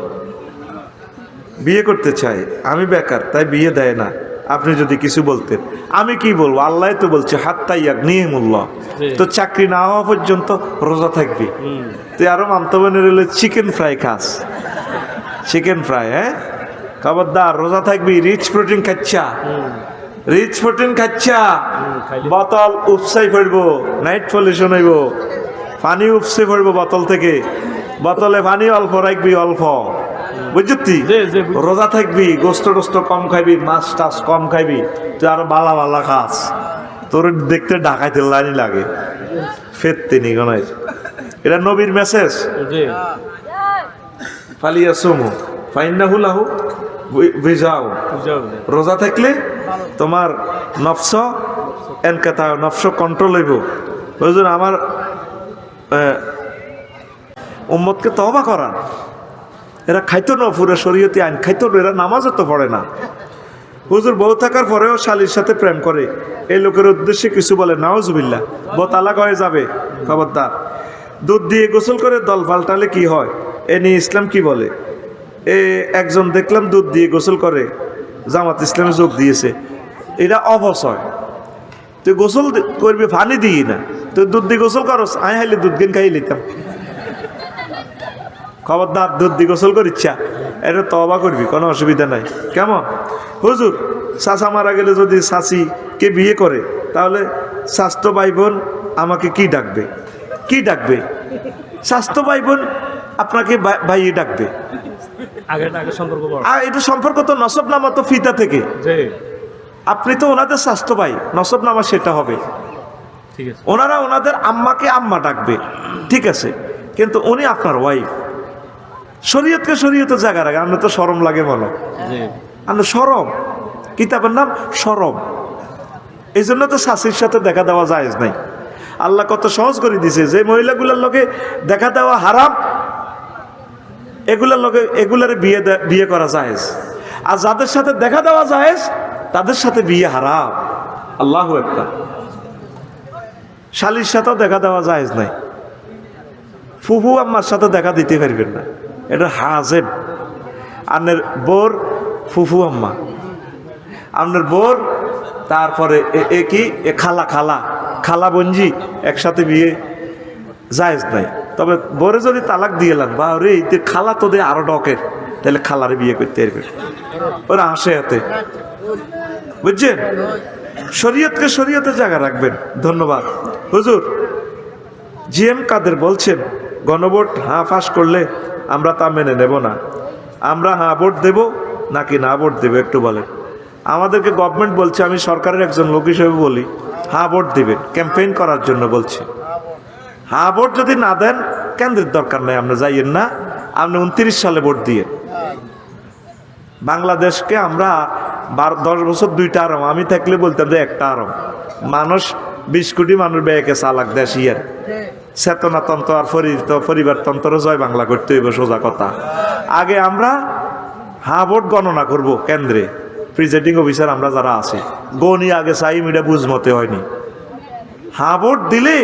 S1: বিয়ে করতে চাই, আমি বেকার তাই বিয়ে দেয় না, আপনি যদি কিছু বলতেন। আমি কি বলবো, আল্লাহ তো বলছে হাত্তা ইয়াগনিহিমুল্লাহ, তো চাকরি না হওয়া পর্যন্ত রোজা থাকবি। তুই আরো মামতো বোনের হলে চিকেন ফ্রাই খাস, চিকেন ফ্রাই, হ্যাঁ খবরদার, রোজা থাকবি, রিচ প্রোটিন খাচ্ছা, রিচ প্রোটিন খাচ্ছা, বোতল উপসাই পড়বো, নাইট পলিউশন হইব, পানি উপসে পড়বো বোতল থেকে, বোতলে পানি অল্প রাখবি, অল্প, বুঝছি? রোজা থাকবি, গোস্ত টোস্ত কম খাইবি, মাছ টাছ কম খাইবি, তুই আরো বালা বালা খাস, তোর দেখতে ঢাকাইতে লাইনি লাগে, ফেরতে নি গনাই। এটা নবীর মেসেজ। ফালিয়া সুমু ফাইন্নাহু লাহু বিজাও, রোজা থাকলে তোমার নফস এনকাতা, নফস কন্ট্রোল হইব। বুঝুন আমার উম্মতকে তওবা করা, এরা খাইতো না পুরো শরীয়তি আইন খাইতো না, এরা নামাজও তো পড়ে না। হুজুর বউ থাকার পরেও শালীর সাথে প্রেম করে, এই লোকের উদ্দেশ্যে কিছু বলে নাউজুবিল্লাহ, বউ তালাক হয়ে যাবে, খবরদার। দুধ দিয়ে গোসল করে দল পাল্টালে কি হয়, এ নিয়ে ইসলাম কি বলে? একজন দেখলাম দুধ দিয়ে গোসল করে, জামাত ইসলামে যোগ দিয়েছে, এটা অবশ্যই। তুই গোসল করবি পানি দিই না, তুই দুধ দিয়ে গোসল করস, আয় হাইলে দুধ গেন খাই লিতাম। খবরদার, দুধ দিয়ে গোসল করিচ্ছা, এটা তওবা করবি, কোনো অসুবিধা নাই। কেমন হুজুর, চাচা মারা গেলে যদি চাচিকে বিয়ে করে, তাহলে স্বাস্থ্য ভাই বোন আমাকে কি ডাকবে? কি ডাকবে? স্বাস্থ্য ভাই বোন আপনাকে ভাইয়ে ডাকবে। আর এটা সম্পর্ক তো নসবনামা তো ফিতা থেকে, আপনি তো ওনাদের স্বাস্থ্য ভাই, নসবনামা সেটা হবে। ওনারা ওনাদের আম্মাকে আম্মা ডাকবে, ঠিক আছে, কিন্তু উনি আপনার ওয়াইফ। শরীয়তকে শরীয়তের জায়গা রাখে, আমরা তো শরম লাগে বলো, আমরা শরম, কিতাবের নাম শরম, এই জন্য তো শাশির সাথে দেখা দেওয়া জায়েজ নাই। আল্লাহ কত সহজ করে দিছে, যে মহিলাগুলোর লগে দেখা দেওয়া হারাম, এগুলোর লগে এগুলারে বিয়ে করা জায়েজ, আর যাদের সাথে দেখা দেওয়া জায়েজ তাদের সাথে বিয়ে হারাম। আল্লাহু আকবার। শালীর সাথেও দেখা দেওয়া জায়েজ নাই, ফুফু আম্মার সাথে দেখা দিতে পারবেন না, এটা হাজেব। আপনার বোর ফুফু আম্মা, আপনার বোর, তারপরে এ কি এ খালা খালা খালা বঞ্জি, একসাথে বিয়ে জায়েজ নাই। তবে বোরে যদি তালাক দিয়ে এলাম, বা রে খালা তো দে আরো ডকের, তাহলে খালারে বিয়ে করতে পারবেন, ওরা হাসে হাতে, বুঝছেন? শরীয়তকে শরীয়তের জায়গা রাখবেন। ধন্যবাদ। হুজুর জিএম কাদের বলছেন গণভোট হ্যাঁ ফাঁস করলে আমরা তা মেনে নেব না, আমরা হ্যাঁ ভোট দেব নাকি না ভোট দেব একটু বলেন। আমাদেরকে গভর্নমেন্ট বলছে, আমি সরকারের একজন লোক হিসেবে বলি, হ্যাঁ ভোট দিবেন, ক্যাম্পেইন করার জন্য বলছে। হ্যাঁ ভোট যদি না দেন কেন্দ্রের দরকার নাই, আপনি যাইয়েন না, আপনি 29 সালে ভোট দিয়ে। বাংলাদেশকে আমরা 10 বছর 2টা আরাম, আমি থাকলে বলতাম যে একটা আরাম। মানুষ 20 কোটি মানুষ ব্যয়কে চালাক দেশ ইয়ার চেতনাতন্ত্র আর পরিবারতন্ত্র জয় বাংলা করতে হইব, সোজা কথা। আগে আমরা ভোট গণনা করব কেন্দ্রে, প্রিজাইডিং অফিসার আমরা যারা আছি গণি আগে চাই, এটা বুঝমতে হয়নি। ভোট দিলে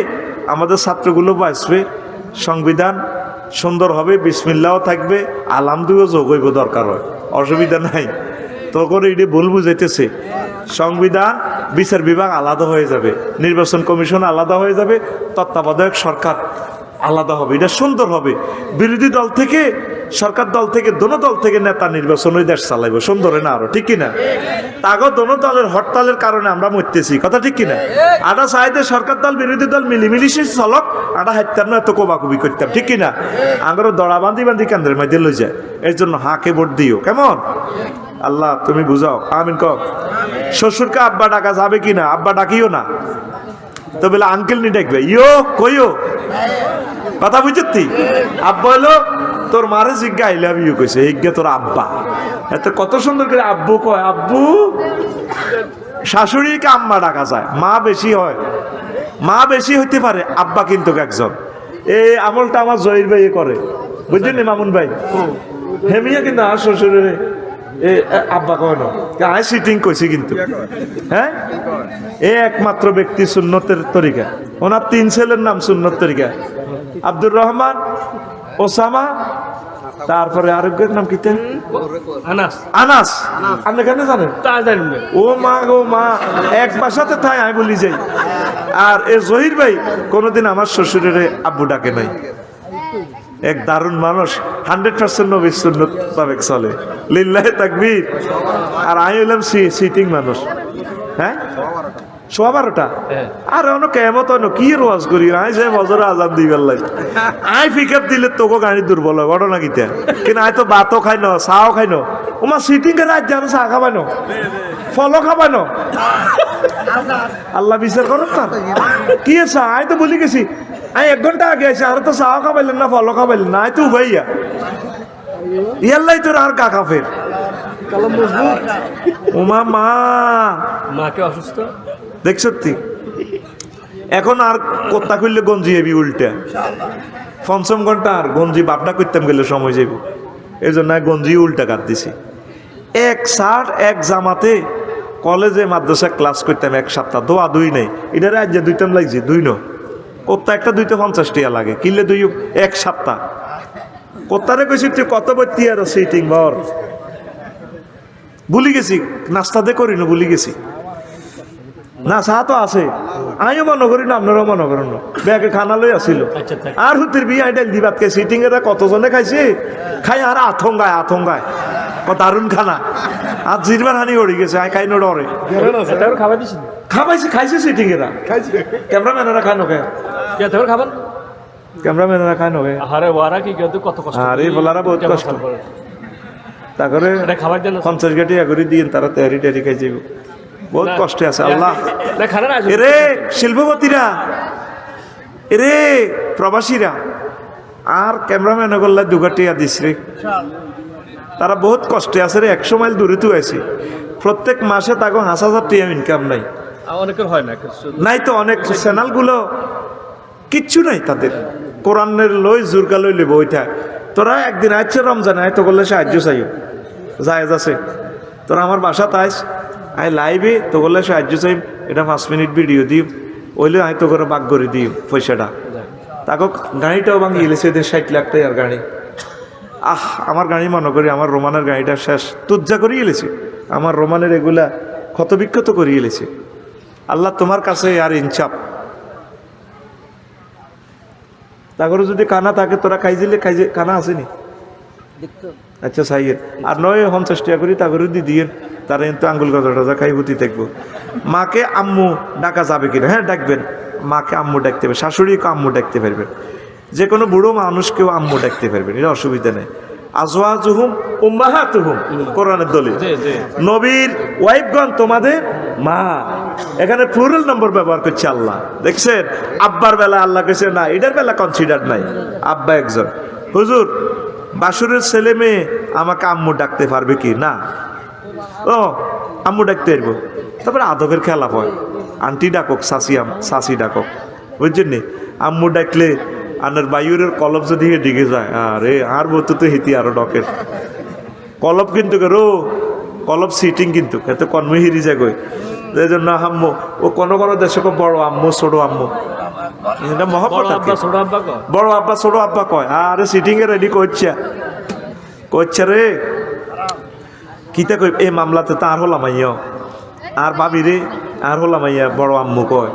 S1: আমাদের ছাত্রগুলো বাঁচবে, সংবিধান সুন্দর হবে, বিসমিল্লাও থাকবে, আলহামদুলিল্লাহ যোগ হইব, দরকার হয়, অসুবিধা নাই। তখন এইটি ভুল বুঝাইতেছে। সংবিধান, বিচার বিভাগ আলাদা হয়ে যাবে, নির্বাচন কমিশন আলাদা হয়ে যাবে, তত্ত্বাবধায়ক সরকার আলাদা হবে, এটা সুন্দর হবে। বিরোধী দল থেকে, সরকার দল থেকে, দোনো দল থেকে নেতা নির্বাচন ওই দেশ চালাইব, সুন্দর না আরো, ঠিক কিনা? তাগো দোনো দলের হরতালের কারণে আমরা মরতেছি, কথা ঠিক কিনা? আটা চাইতে সরকার দল বিরোধী দল মিলিমিলিশে চলক, আটা হাইতাম না, এত কোবাকুবি করতাম, ঠিক কিনা? আঙ্গর দড়া বান্ধি বান্ধি কেন্দ্রের মধ্যে লই যায়। এর জন্য হাঁকে ভোট দিও, কেমন? আল্লাহ তুমি বুঝাও, আমিন কও। শ্বশুরকে আব্বা ডাকা যাবে কিনা? আব্বা ডাকিও না, তো বলে আঙ্কেল নি ডাকবে, ইয়ো কইও, কথা বুঝতি? আব্বা হলো তোর মারে জিজ্ঞা আই লাভ ইউ কইছে, হিজ্ঞা তোর আব্বা। এত কত সুন্দর করে আব্বু কয়, আব্বু। শাশুড়িকে আম্মা ডাকা যায়, মা বেশি হয়, মা বেশি হইতে পারে, আব্বা কিন্তু একজন। এই আমলটা আমার জহির ভাই করে, বুঝলেন মামুন ভাই? হেমিয়া কিন্তু আর শ্বশুরের আব্বা কয় না, আয় সিটিং কইছি কিন্তু। হ্যাঁ, এ একমাত্র ব্যক্তি সুন্নতের তরিকা, ওনার 3 ছেলের নাম সুন্নত তরিকা, আব্দুর রহমান, ওসামা, তারপরে আরেকজনের নাম কি? আনাস। আনাস আপনি কেন জানেন? ও মা গো মা, এক বাসাতে থাই আমি বলি যাই। আর এ জহির ভাই কোনোদিন আমার শ্বশুরের আব্বু ডাকে নাই। এক দারুণ মানুষ, 100% নবীর সুন্নত মোতাবেক চলে, লিল্লাহি তাকবীর। আর আমি হইলাম সিটিং মানুষ। হ্যাঁ, 12:15 আর অন্য কেমত কি রোয়াজ করি, আই যে বজরে আজান দিবার লাগে, আই পিক আপ দিলে তোকে গাড়ি দুর্বল হয়, ঘটনা কিতা? কিন্তু আই তো ভাতও খাই ন, চাও খাই ন, ওমা সিটিং এর রাত জানো চা খাবাই ন, ফলও খাবাই ন, আল্লাহ বিচার করো তার কি আছে? আই তো বলি গেছি, আই 1 ঘন্টা আগে আছে, আর তো চাও খাবাইলেন না, ফলও খাবাইলেন না, আই তো উভাইয়া ইয়াল্লাই তোর আর কাকা ফের ওমা মা,
S2: মাকে অসুস্থ
S1: দেখছ তুই? এখন আর কোত্তা করলে গঞ্জি হেবি উল্টা, 5ম ঘন্টা আর গঞ্জি বাপনা করতাম গেলে সময় যাইব, এই জন্য গঞ্জি উল্টা কাট দিছি। এক শার্ট এক জামাতে কলেজে মাদ্রাসা ক্লাস করতাম 1 সপ্তাহ, দোয়া 2 নেই, এটারে আজ 2টাম লাগছে, 2 ন কোত্তা একটা 2তে 50 টাকা লাগে, কিনলে 2 1 সপ্তাহ। কোত্তারে কইছি তুই কত বত্তি আর সিটিং বর, ভুলি গেছি, নাস্তাতে করি না, ভুলি গেছি না, চা তো আছে, আমিও মনে করি না, আপনারাও মনে করেন না, ব্যাগে খানা লই আসিল। আর হুতির বিয়ে ডাল দিবাত কে সিটিং এরা কতজনে খাইছে, খাই আর আথঙ্গায় আথঙ্গায়, দারুণ খানা, আর জিরবার হানি উড়ে গেছে, আই খাই না ডরে, খাবাইছে খাইছে সিটিং এরা, ক্যামেরাম্যানেরা খায় নকে, ক্যামেরাম্যানেরা খায় নকে, আরে বলারা বহুত কষ্ট, তারপরে 50 গাটি আগরি দিয়ে তারা তৈরি টেরি খাই যাইব, বহুত কষ্টে আছে। আল্লাহ এরে শিল্পপতিরা, এরে প্রবাসীরা, আর ক্যামেরাম্যান করলে 2 গাটিয়া দিস রে, তারা বহুত কষ্টে আছে রে, 100 মাইল দূরে তো আছে, প্রত্যেক মাসে তাকে 5,000 টাকা ইনকাম নাই,
S2: অনেকের হয় না
S1: নাই তো, অনেক চ্যানেলগুলো কিচ্ছু নাই তাদের, কোরআনের লই জুরগা লই লেব ওইটা। তোরা একদিন আইছে রমজান, আয় তো করলে সাহায্য চাইও, জায়েজ আছে, তোরা আমার বাসা তাইস, আই লাইভে তো করলে সাহায্য চাই, এটা 5 মিনিট ভিডিও দিও, ওইলে আয় তো করে বাগ করে দিও পয়সাটা, তাকে গাড়িটাও ভাঙি গেলেছে, 60 লাখ টাকার গাড়ি। আমার গাড়ি মনে করি আমার রোমানের গাড়িটা শেষ তুজ্জা করে গেলেছে, আমার রোমানের এগুলা ক্ষতবিক্ষত করে গেলেছে। আল্লাহ তোমার কাছে আর ইনচাপ, তারপরে যদি কানা থাকে তোরা খাই দিলে কানা আসেনি, আচ্ছা সাইয়ের আর নয় 50 টাকা করি তারপরে দিয়ে তারা কিন্তু আঙ্গুল গজা খাই হুতি দেখবো। মাকে আম্মু ডাকা যাবে কিনা? হ্যাঁ ডাকবেন, মাকে আম্মু ডাকতে পারবেন, শাশুড়িকে আম্মু ডাকতে পারবেন, যে কোনো বুড়ো মানুষকেও আম্মু ডাকতে পারবেন, এটা অসুবিধা নেই। আজওয়াজুহুম উম্মাহাতুহুম, কোরআনের দলিল।
S2: জি জি
S1: নবীর ওয়াইফগণ তোমাদের মা, এখানে প্লুরাল নম্বর ব্যবহার করছে আল্লাহ। দেখছেন, আব্বার বেলা আল্লাহ কেছে না, এটার বেলা কনসিডার নাই, আব্বা একজন। হুজুর, বাসুরের ছেলে মেয়ে আমাকে আম্মু ডাকতে পারবে কি? না। ও আম্মু ডাকতে পারবো। তারপরে আদবের খেলা হয়, আন্টি ডাকক, শাসি ডাকক, বুঝছেন নি? আম্মু ডাকলে আনার বায়ুরের কলব যদি দিকে যায়, আরে আর বলতো তো হিতি আরো ডকের কলব কিন্তু রো কলব সিটিং কিন্তু এত কর্মী হিরি যায় গই। এই জন্য আম্মু ও কোনো কোনো দেশে বড় আম্মু ছোট আম্মু, এটা
S2: বড়
S1: মহব্বত আর কি।
S2: আব্বা ছোট আব্বা কয়
S1: বড় আব্বা ছোট আব্বা কয়, আরে সিটিং এ রেডি করছে রে কিতা কই এই মামলাতে তো আর হলাম আইয়া, আর ভাবি রে আর হলাম আইয়া, বড় আম্মু কয়,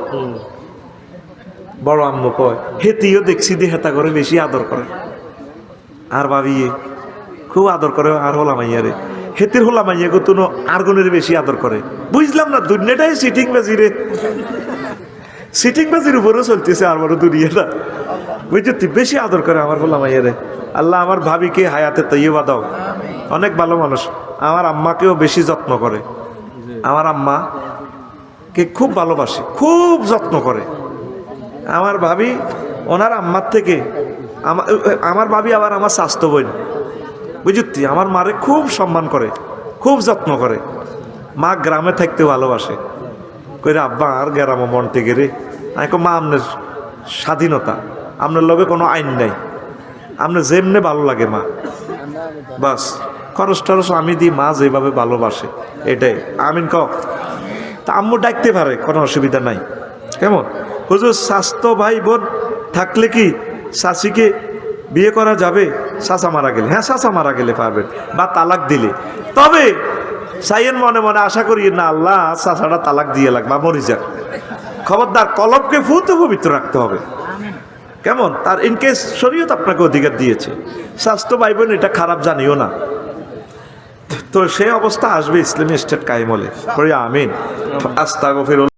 S1: বড় আম্মু কয়। হেতিও দেখছি দি হেতা করে বেশি আদর করে, আর ভাবি খুব আদর করে আর হলাম আইয়া রে। হেতির হলাম আইয়া গো তুনো আর গুণের বেশি আদর করে। বুঝলাম না, দুনিয়াটাই সিটিং বাজি রে, সিটিং বাজির উপরেও চলতেছে আর বড় দুনিয়াটা, বুঝছি বেশি আদর করে আমার হলাম আইয়া রে। আল্লাহ আমার ভাবিকে হায়াতে তৈবা দাও, অনেক ভালো মানুষ। আমার আম্মাকেও বেশি যত্ন করে, আমার আম্মা কে খুব ভালোবাসে, খুব যত্ন করে। আমার ভাবি ওনার আম্মার থেকে আমার ভাবি আবার আমার স্বাস্থ্য বোন, বুঝতি, আমার মারে খুব সম্মান করে, খুব যত্ন করে। মা গ্রামে থাকতে ভালোবাসে, কইরে আব্বা আর গ্রামে মন থেকে রে। আমি কো মা, আপনার স্বাধীনতা, আপনার লগে কোনো আইন নাই, আপনার যেমনে ভালো লাগে মা, বাস খরচ টরচ আমি দিই, মা যেভাবে ভালোবাসে এটাই। আমিন ক তা আম্মু ডাকতে পারে, কোনো অসুবিধা নাই। কেমন হুজুর, স্বাস্থ্য ভাই বোন থাকলে কি শাশিকে বিয়ে করা যাবে? চাচা মারা গেলে, হ্যাঁ চাচা মারা গেলে পারবেন, বা তালাক দিলে। তবে সাইয়ের মনে মনে আশা করি না আল্লাহ চাচাটা তালাক দিয়ে লাগবে বা মরি যাক। খবরদার, কলবকে ফুত পবিত্র রাখতে হবে। কেমন, তার ইনকেস শরীয়ত আপনাকে অধিকার দিয়েছে, স্বাস্থ্য ভাই বোন এটা খারাপ জানিও না। তো সেই অবস্থা আসবে ইসলামী স্টেট কায়েম হলে। আমিন। আস্তাগফিরুল্লাহ।